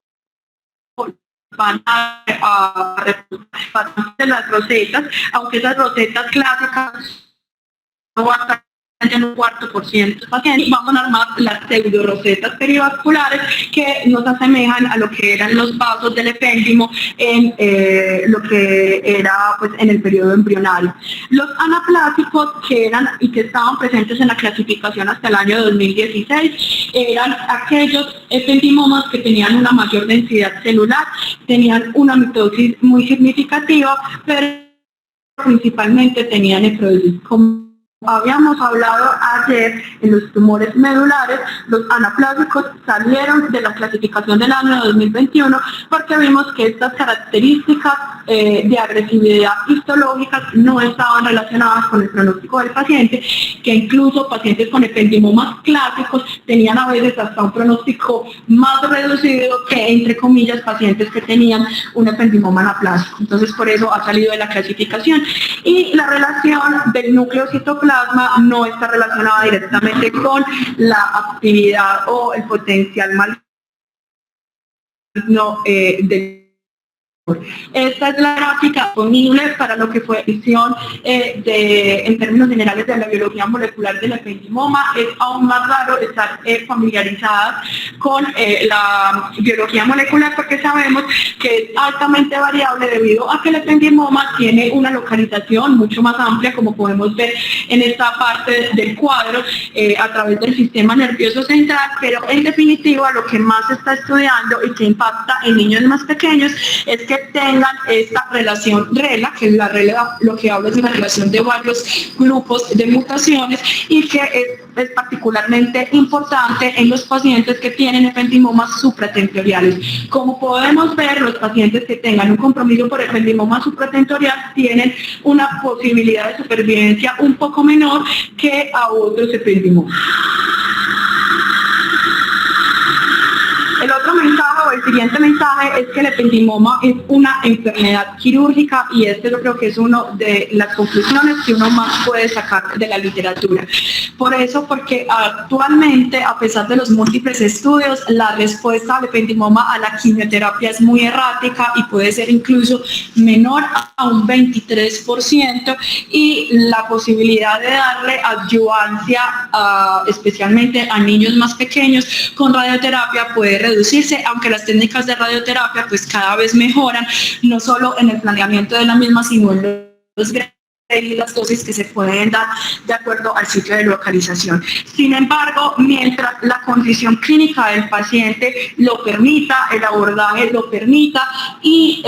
van a de las rosetas, aunque esas rosetas clásicas no van a estar en un 4% de pacientes. Vamos a armar las pseudorosetas perivasculares, que nos asemejan a lo que eran los vasos del epéndimo en lo que era pues en el periodo embrionario. Los anaplásicos, que eran y que estaban presentes en la clasificación hasta el año 2016, eran aquellos ependimomas que tenían una mayor densidad celular, tenían una mitosis muy significativa, pero principalmente tenían necrosis. Como habíamos hablado ayer, en los tumores medulares, los anaplásicos salieron de la clasificación del año 2021 porque vimos que estas características de agresividad histológica no estaban relacionadas con el pronóstico del paciente, que incluso pacientes con ependimomas clásicos tenían a veces hasta un pronóstico más reducido que, entre comillas, pacientes que tenían un ependimoma anaplásico. Entonces, por eso ha salido de la clasificación. Y la relación del núcleo citoplasma no está relacionada directamente con la actividad o el potencial maligno del Esta es la gráfica disponible para lo que fue edición en términos generales de la biología molecular del ependimoma. Es aún más raro estar familiarizada con la biología molecular porque sabemos que es altamente variable debido a que el ependimoma tiene una localización mucho más amplia, como podemos ver en esta parte del cuadro, a través del sistema nervioso central, pero en definitiva lo que más se está estudiando y que impacta en niños más pequeños es que tengan esta relación RELA, que es la RELA, lo que habla es de una relación de varios grupos de mutaciones y que es particularmente importante en los pacientes que tienen ependimomas supratentoriales. Como podemos ver, los pacientes que tengan un compromiso por ependimoma supratentorial tienen una posibilidad de supervivencia un poco menor que a otros ependimomas. El otro mensaje o el siguiente mensaje es que el ependimoma es una enfermedad quirúrgica y este yo creo que es una de las conclusiones que uno más puede sacar de la literatura. Por eso, porque actualmente, a pesar de los múltiples estudios, la respuesta al ependimoma a la quimioterapia es muy errática y puede ser incluso menor a un 23% y la posibilidad de darle adyuvancia especialmente a niños más pequeños con radioterapia puede reducirse, aunque las técnicas de radioterapia pues cada vez mejoran, no solo en el planeamiento de la misma, sino en los y las dosis que se pueden dar de acuerdo al sitio de localización. Sin embargo, mientras la condición clínica del paciente lo permita, el abordaje lo permita y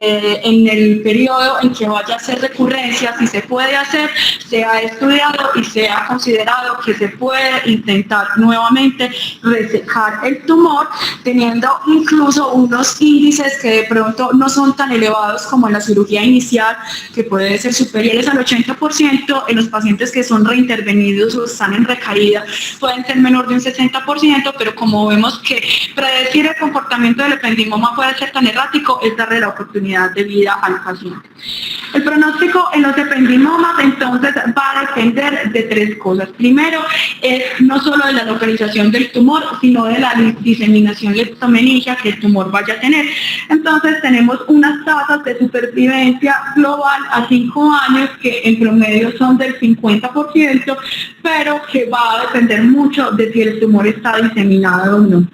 en el periodo en que vaya a hacer recurrencia, si se puede hacer, se ha estudiado y se ha considerado que se puede intentar nuevamente resecar el tumor, teniendo incluso unos índices que de pronto no son tan elevados como en la cirugía inicial, que puede ser superiores al 80%, en los pacientes que son reintervenidos o están en recaída pueden ser menor de un 60%, pero como vemos que predecir el comportamiento del ependimoma puede ser tan errático, es darle la oportunidad de vida al paciente. El pronóstico en los ependimomas entonces va a depender de tres cosas. Primero, es no solo de la localización del tumor, sino de la diseminación leptomeningia que el tumor vaya a tener. Entonces tenemos unas tasas de supervivencia global a 5 años que en promedio son del 50%, pero que va a depender mucho de si el tumor está diseminado o no.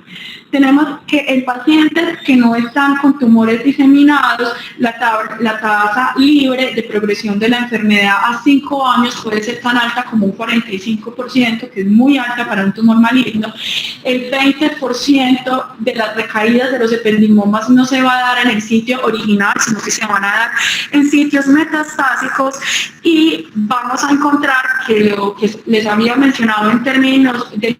Tenemos que en pacientes que no están con tumores diseminados, la tasa libre de progresión de la enfermedad a 5 años puede ser tan alta como un 45%, que es muy alta para un tumor maligno. El 20% de las recaídas de los ependimomas no se va a dar en el sitio original, sino que se van a dar en sitios metastásicos y vamos a encontrar que lo que les había mencionado en términos de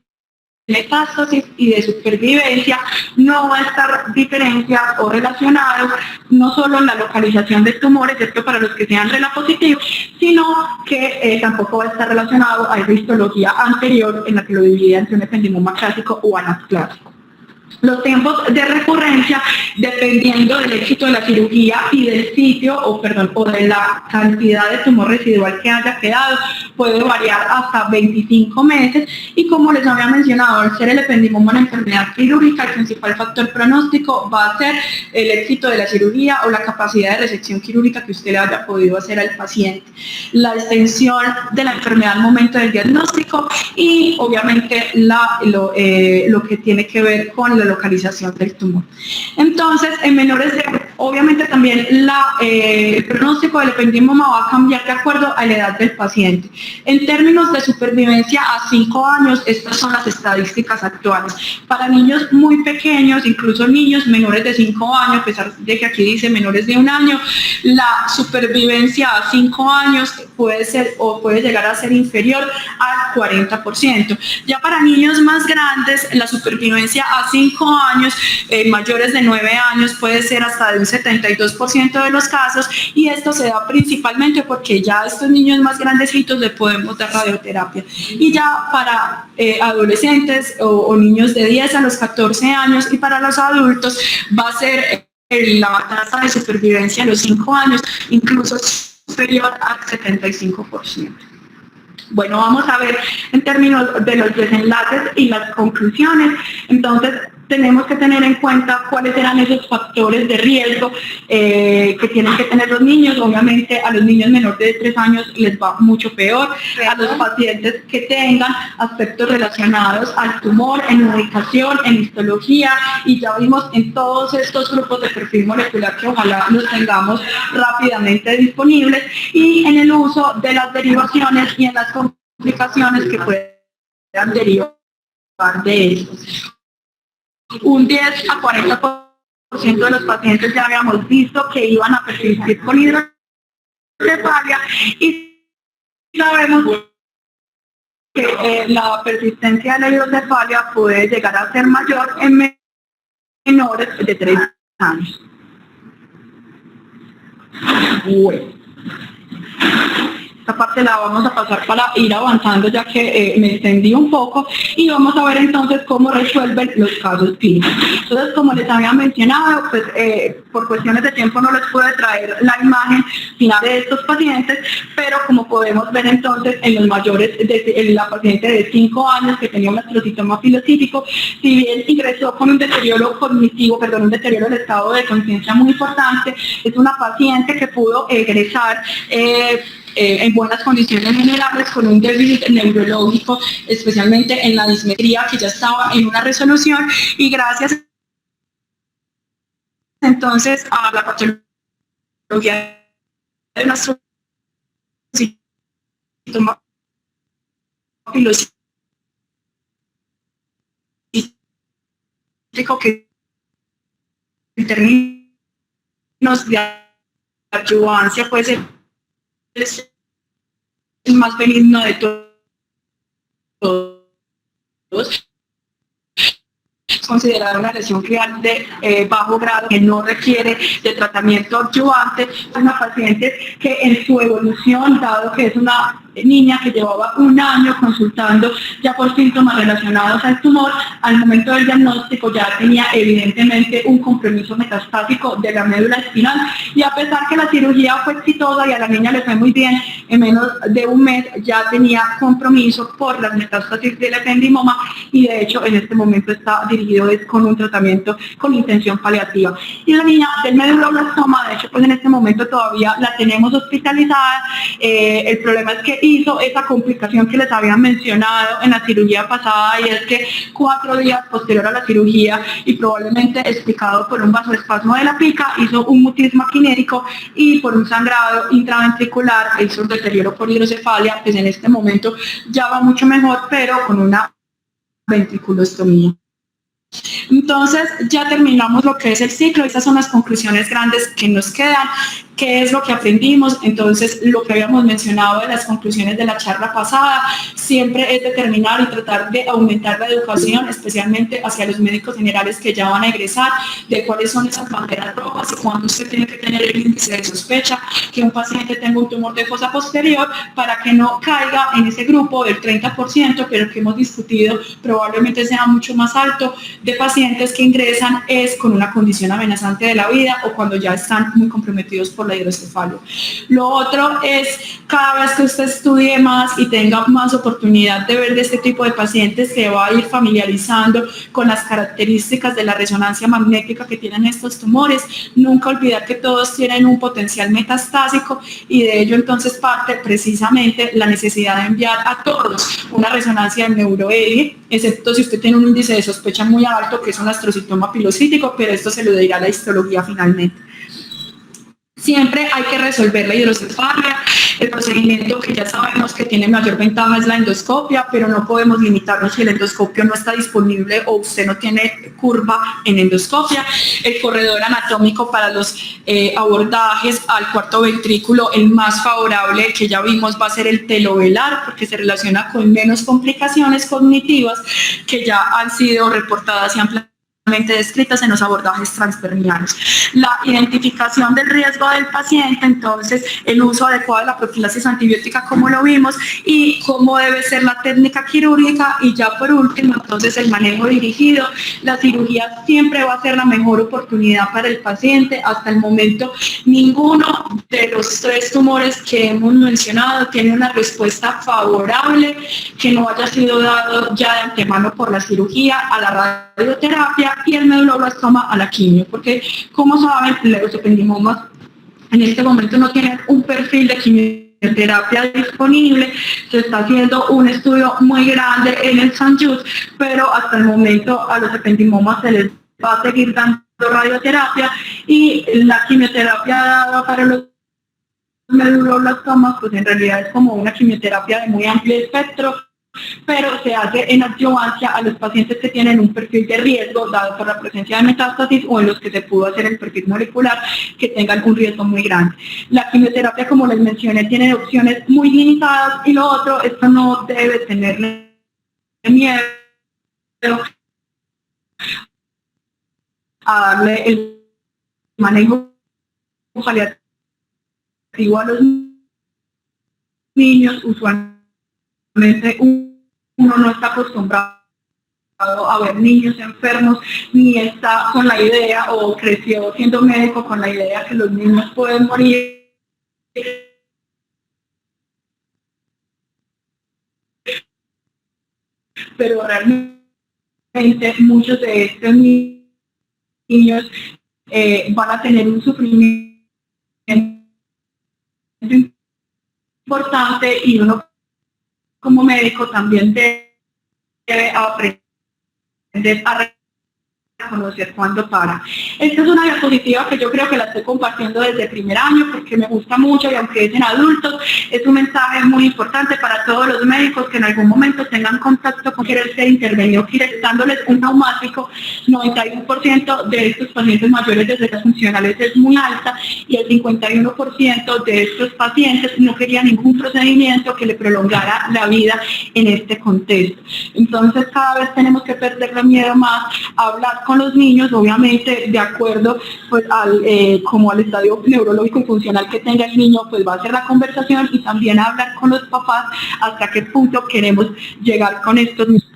metástasis y de supervivencia no va a estar diferenciado o relacionado no solo en la localización del tumor, excepto para los que sean RELA positivos, sino que tampoco va a estar relacionado a esa histología anterior en la que lo dividía entre un ependimoma clásico o anaplásico. Los tiempos de recurrencia, dependiendo del éxito de la cirugía y del sitio, o de la cantidad de tumor residual que haya quedado, puede variar hasta 25 meses. Y como les había mencionado, al ser el ependimoma una enfermedad quirúrgica, el principal factor pronóstico va a ser el éxito de la cirugía o la capacidad de resección quirúrgica que usted le haya podido hacer al paciente, la extensión de la enfermedad al momento del diagnóstico y obviamente lo que tiene que ver con la localización del tumor. Entonces, en menores obviamente también el pronóstico del ependimoma va a cambiar de acuerdo a la edad del paciente. En términos de supervivencia a 5 años, estas son las estadísticas actuales. Para niños muy pequeños, incluso niños menores de 5 años, a pesar de que aquí dice menores de 1 año, la supervivencia a 5 años puede ser o puede llegar a ser inferior al 40%. Ya para niños más grandes, la supervivencia a 5 años, mayores de 9 años, puede ser hasta de un 72% de los casos, y esto se da principalmente porque ya a estos niños más grandecitos le podemos dar radioterapia. Y ya para adolescentes o niños de 10 a los 14 años y para los adultos va a ser la tasa de supervivencia a los 5 años incluso superior al 75%. Bueno, vamos a ver en términos de los desenlaces y las conclusiones. Entonces, tenemos que tener en cuenta cuáles eran esos factores de riesgo que tienen que tener los niños. Obviamente a los niños menores de 3 años les va mucho peor, a los pacientes que tengan aspectos relacionados al tumor, en ubicación, en histología, y ya vimos en todos estos grupos de perfil molecular que ojalá los tengamos rápidamente disponibles, y en el uso de las derivaciones y en las complicaciones que puedan derivar de estos. Un 10 a 40% de los pacientes ya habíamos visto que iban a persistir con hidrocefalia, y sabemos que la persistencia de la hidrocefalia puede llegar a ser mayor en menores de 3 años. Bueno. Esta parte la vamos a pasar para ir avanzando, ya que me extendí un poco, y vamos a ver entonces cómo resuelven los casos clínicos. Entonces, como les había mencionado, pues por cuestiones de tiempo no les pude traer la imagen final de estos pacientes, pero como podemos ver entonces en los mayores, en la paciente de 5 años que tenía un astrocitoma pilocítico, si bien ingresó con un deterioro cognitivo, un deterioro del estado de conciencia muy importante, es una paciente que pudo egresar en buenas condiciones generales, con un déficit neurológico, especialmente en la dismetría, que ya estaba en una resolución, y gracias entonces a la patología de nuestro síntoma pilocítico, que en términos de adyuvancia puede ser el más benigno de todos, considerada una lesión glial de bajo grado que no requiere de tratamiento adyuvante. Es una paciente que en su evolución, dado que es una niña que llevaba 1 año consultando ya por síntomas relacionados al tumor, al momento del diagnóstico ya tenía evidentemente un compromiso metastásico de la médula espinal, y a pesar que la cirugía fue exitosa y a la niña le fue muy bien, en menos de 1 mes ya tenía compromiso por las metástasis del ependimoma, y de hecho en este momento está dirigido con un tratamiento con intención paliativa. Y la niña del medulloblastoma, de hecho pues en este momento todavía la tenemos hospitalizada. El problema es que hizo esa complicación que les había mencionado en la cirugía pasada, y es que 4 días posterior a la cirugía, y probablemente explicado por un vasoespasmo de la pica, hizo un mutismo quinérico, y por un sangrado intraventricular hizo un deterioro por hidrocefalia, pues en este momento ya va mucho mejor, pero con una ventriculostomía. Entonces ya terminamos lo que es el ciclo. Estas son las conclusiones grandes que nos quedan. ¿Qué es lo que aprendimos? Entonces, lo que habíamos mencionado de las conclusiones de la charla pasada, siempre es determinar y tratar de aumentar la educación, especialmente hacia los médicos generales que ya van a egresar, de cuáles son esas banderas rojas y cuándo usted tiene que tener el índice de sospecha que un paciente tenga un tumor de fosa posterior, para que no caiga en ese grupo del 30%, pero que hemos discutido probablemente sea mucho más alto, de pacientes que ingresan es con una condición amenazante de la vida o cuando ya están muy comprometidos por la hidrocefalia. Lo otro es, cada vez que usted estudie más y tenga más oportunidad de ver de este tipo de pacientes, se va a ir familiarizando con las características de la resonancia magnética que tienen estos tumores. Nunca olvidar que todos tienen un potencial metastásico, y de ello entonces parte precisamente la necesidad de enviar a todos una resonancia de neuroEDI, excepto si usted tiene un índice de sospecha muy alto, que es un astrocitoma pilocítico, pero esto se lo dirá la histología finalmente. Siempre hay que resolver la hidrocefalia. El procedimiento que ya sabemos que tiene mayor ventaja es la endoscopia, pero no podemos limitarnos si el endoscopio no está disponible o usted no tiene curva en endoscopia. El corredor anatómico para los abordajes al cuarto ventrículo, el más favorable que ya vimos, va a ser el telovelar, porque se relaciona con menos complicaciones cognitivas que ya han sido reportadas y ampliamente descritas en los abordajes transpermeanos. La identificación del riesgo del paciente, entonces el uso adecuado de la profilaxis antibiótica, como lo vimos, y cómo debe ser la técnica quirúrgica, y ya por último entonces el manejo dirigido. La cirugía siempre va a ser la mejor oportunidad para el paciente. Hasta el momento ninguno de los 3 tumores que hemos mencionado tiene una respuesta favorable que no haya sido dado ya de antemano por la cirugía a la radioterapia, y el medulloblastoma a la quimio, porque como saben, los ependimomas en este momento no tienen un perfil de quimioterapia disponible. Se está haciendo un estudio muy grande en el St. Jude, pero hasta el momento a los ependimomas se les va a seguir dando radioterapia, y la quimioterapia dada para los meduloblastoma pues en realidad es como una quimioterapia de muy amplio espectro, pero se hace en adyuvancia a los pacientes que tienen un perfil de riesgo dado por la presencia de metástasis, o en los que se pudo hacer el perfil molecular que tengan un riesgo muy grande. La quimioterapia, como les mencioné, tiene opciones muy limitadas, y lo otro, esto no debe tenerle miedo a darle el manejo paliativo a los niños. Usualmente uno no está acostumbrado a ver niños enfermos, ni está con la idea, o creció siendo médico con la idea que los niños pueden morir. Pero realmente muchos de estos niños van a tener un sufrimiento importante, y uno como médico también debe aprender a reconocer cuándo para. Esta es una diapositiva que yo creo que la estoy compartiendo desde primer año porque me gusta mucho, y aunque es en adultos, es un mensaje muy importante para todos los médicos que en algún momento tengan contacto con querer ser intervenido dándoles un neumático. 91% de estos pacientes mayores de sedas funcionales es muy alta, y el 51% de estos pacientes no quería ningún procedimiento que le prolongara la vida en este contexto. Entonces cada vez tenemos que perderle miedo más a hablar con los niños, obviamente de acuerdo pues como al estadio neurológico y funcional que tenga el niño, pues va a ser la conversación, y también hablar con los papás hasta qué punto queremos llegar con estos niños.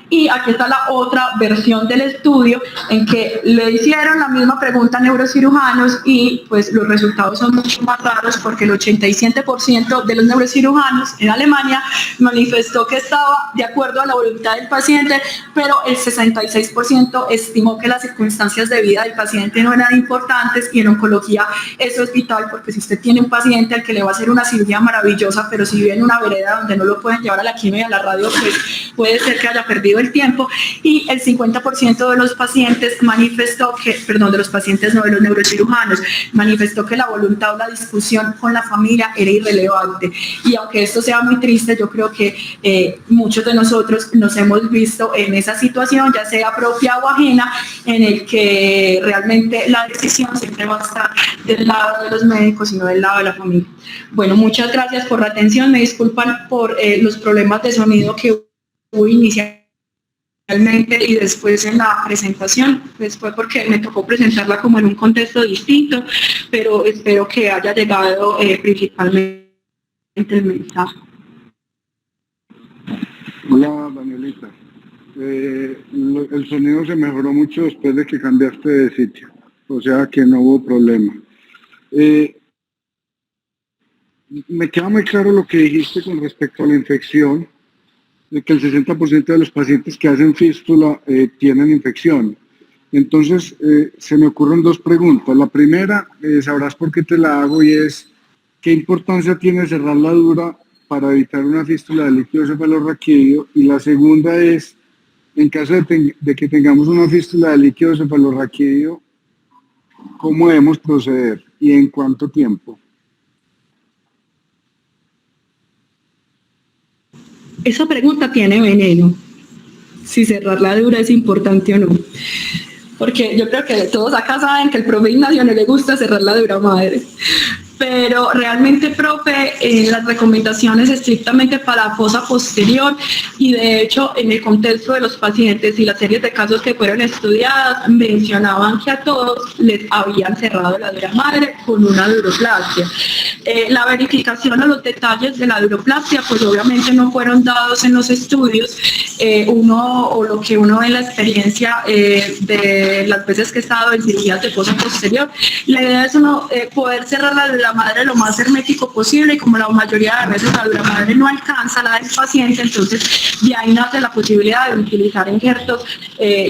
Y aquí está la otra versión del estudio, en que le hicieron la misma pregunta a neurocirujanos, y pues los resultados son mucho más raros, porque el 87% de los neurocirujanos en Alemania manifestó que estaba de acuerdo a la voluntad del paciente, pero el 66% estimó que las circunstancias de vida del paciente no eran importantes, y en oncología eso es vital, porque si usted tiene un paciente al que le va a hacer una cirugía maravillosa, pero si vive en una vereda donde no lo pueden llevar a la quimio y a la radio, pues puede ser que haya perdido el tiempo. Y el 50% de los pacientes manifestó que, perdón, de los pacientes no, de los neurocirujanos, manifestó que la voluntad o la discusión con la familia era irrelevante. Y aunque esto sea muy triste, yo creo que muchos de nosotros nos hemos visto en esa situación, ya sea propia o ajena, en el que realmente la decisión siempre va a estar del lado de los médicos y no del lado de la familia. Bueno, muchas gracias por la atención. Me disculpan por los problemas de sonido que hubo inicialmente y después en la presentación, pues fue porque me tocó presentarla como en un contexto distinto, pero espero que haya llegado principalmente el mensaje. Hola, Danielita. El sonido se mejoró mucho después de que cambiaste de sitio, o sea que no hubo problema. Me queda muy claro lo que dijiste con respecto a la infección, de que el 60% de los pacientes que hacen fístula tienen infección. Entonces, se me ocurren dos preguntas. La primera, sabrás por qué te la hago, y es, ¿qué importancia tiene cerrar la dura para evitar una fístula del líquido cefalorraquídeo? Y la segunda es, en caso de que tengamos una fístula del líquido cefalorraquídeo, ¿cómo debemos proceder y en cuánto tiempo? Esa pregunta tiene veneno, si cerrar la dura es importante o no. Porque yo creo que todos acá saben que el profe Ignacio no le gusta cerrar la dura madre. Pero realmente, profe, las recomendaciones estrictamente para fosa posterior, y de hecho en el contexto de los pacientes y las series de casos que fueron estudiadas mencionaban que a todos les habían cerrado la dura madre con una duroplastia. La verificación a los detalles de la duroplastia pues obviamente no fueron dados en los estudios. Lo que uno ve en la experiencia de las veces que he estado en cirugías de fosa posterior, la idea es poder cerrar la dura dura madre lo más hermético posible, y como la mayoría de veces la dura madre no alcanza la del paciente, entonces de ahí nace la posibilidad de utilizar injertos,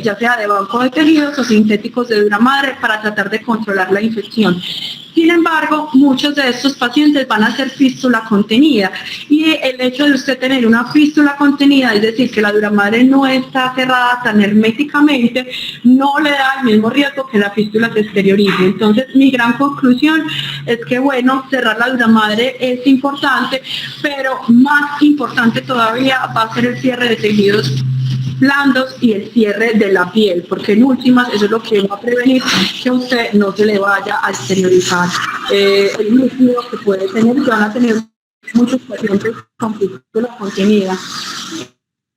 ya sea de banco de tejidos o sintéticos de dura madre para tratar de controlar la infección. Sin embargo, muchos de estos pacientes van a hacer fístula contenida, y el hecho de usted tener una fístula contenida, es decir, que la dura madre no está cerrada tan herméticamente, no le da el mismo riesgo que la fístula se exteriorice. Entonces, mi gran conclusión es que, bueno, cerrar la dura madre es importante, pero más importante todavía va a ser el cierre de tejidos blandos y el cierre de la piel, porque en últimas eso es lo que va a prevenir que usted no se le vaya a exteriorizar el líquido que puede tener, que van a tener muchos pacientes con fístula contenida.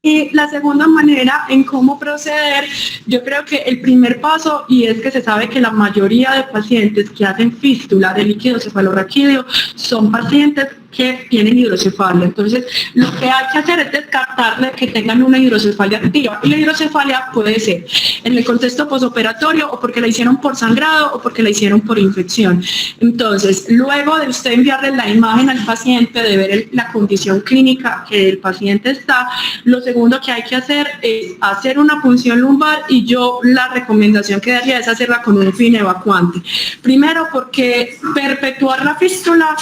Y la segunda manera en cómo proceder, yo creo que el primer paso, y es que se sabe que la mayoría de pacientes que hacen fístula de líquido cefalorraquídeo son pacientes que tienen hidrocefalia. Entonces, lo que hay que hacer es descartarle que tengan una hidrocefalia activa. Y la hidrocefalia puede ser en el contexto posoperatorio, o porque la hicieron por sangrado, o porque la hicieron por infección. Entonces, luego de usted enviarle la imagen al paciente, de ver la condición clínica que el paciente está, lo segundo que hay que hacer es hacer una punción lumbar, y yo la recomendación que daría es hacerla con un fin evacuante. Primero, porque perpetuar la fístula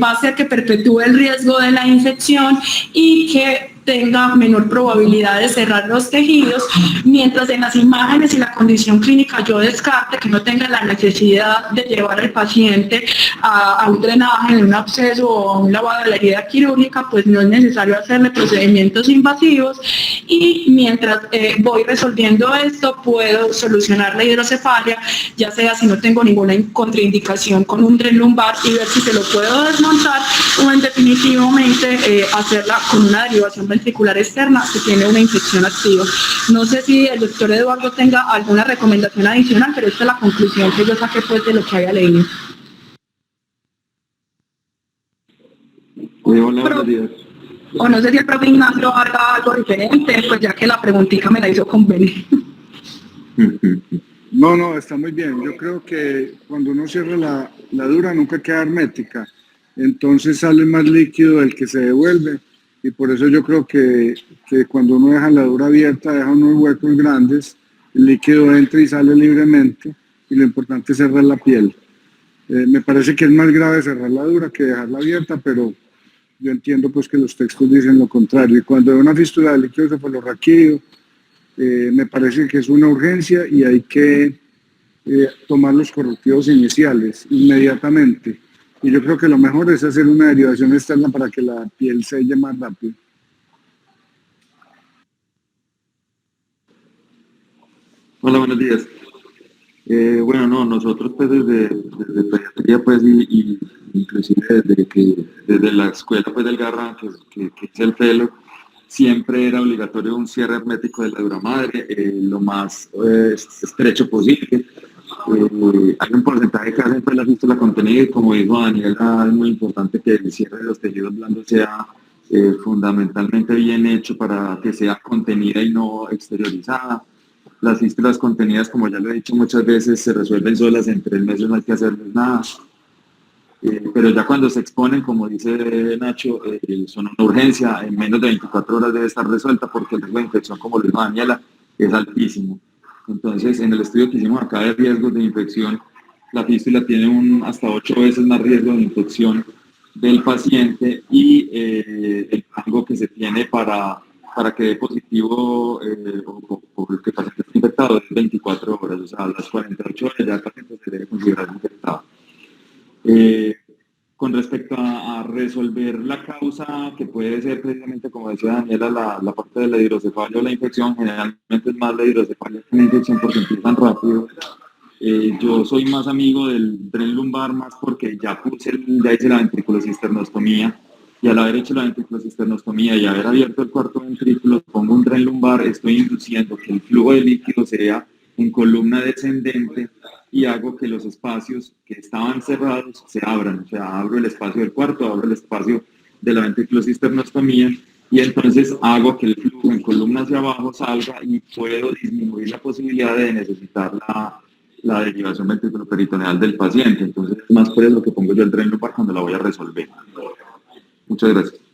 va a hacer que perpetúe el riesgo de la infección y que tenga menor probabilidad de cerrar los tejidos, mientras en las imágenes y la condición clínica yo descarte que no tenga la necesidad de llevar al paciente a un drenaje, un absceso o a un lavado de la herida quirúrgica, pues no es necesario hacerle procedimientos invasivos, y mientras voy resolviendo esto puedo solucionar la hidrocefalia, ya sea si no tengo ninguna contraindicación con un dren lumbar, y ver si se lo puedo desmontar, o en definitivamente hacerla con una derivación ventricular externa que tiene una infección activa. No sé si el doctor Eduardo tenga alguna recomendación adicional, pero esta es la conclusión que yo saqué pues de lo que haya leído. Hola, buenos días. O no sé si el profe Ignacio haga algo diferente, pues ya que la preguntita me la hizo con Beni. No, está muy bien. Yo creo que cuando uno cierra la dura nunca queda hermética, entonces sale más líquido del que se devuelve, y por eso yo creo que cuando uno deja la dura abierta, deja unos huecos grandes, el líquido entra y sale libremente, y lo importante es cerrar la piel. Me parece que es más grave cerrar la dura que dejarla abierta, pero yo entiendo pues que los textos dicen lo contrario. Y cuando hay una fístula de líquido cefalorraquídeo, me parece que es una urgencia y hay que tomar los correctivos iniciales inmediatamente. Y yo creo que lo mejor es hacer una derivación externa para que la piel selle más rápido. Hola, buenos días. Bueno, no, nosotros pues desde pediatría pues y inclusive desde la escuela pues del Garra, que es el FELO, siempre era obligatorio un cierre hermético de la dura madre, lo más estrecho posible. Hay un porcentaje que hacen pues la fístula contenida, y como dijo Daniela, es muy importante que el cierre de los tejidos blandos sea fundamentalmente bien hecho para que sea contenida y no exteriorizada. Las fístulas contenidas, como ya lo he dicho muchas veces, se resuelven solas en 3 meses, no hay que hacerles nada. Pero ya cuando se exponen, como dice Nacho, son una urgencia, en menos de 24 horas debe estar resuelta, porque el riesgo de infección, como lo dijo Daniela, es altísimo. Entonces, en el estudio que hicimos acá de riesgos de infección, la fístula tiene hasta 8 veces más riesgo de infección del paciente, y el rango que se tiene para que dé positivo o que el paciente esté infectado es 24 horas, o sea, a las 48 horas ya el paciente se debe considerar infectado. Con respecto a resolver la causa, que puede ser precisamente, como decía Daniela, la parte de la hidrocefalia o la infección, generalmente es más la hidrocefalia que la infección porque empiezan rápido. Yo soy más amigo del dren lumbar, más porque ya hice la ventriculocisternostomía, y al haber hecho la ventriculocisternostomía y haber abierto el cuarto ventrículo, pongo un dren lumbar, estoy induciendo que el flujo de líquido sea en columna descendente, y hago que los espacios que estaban cerrados se abran. O sea, abro el espacio del cuarto, abro el espacio de la ventriculocisternostomía, y entonces hago que el flujo en columna hacia abajo salga, y puedo disminuir la posibilidad de necesitar la derivación ventriculoperitoneal del paciente. Entonces, es más por eso que pongo yo el drain lumbar cuando la voy a resolver. Muchas gracias.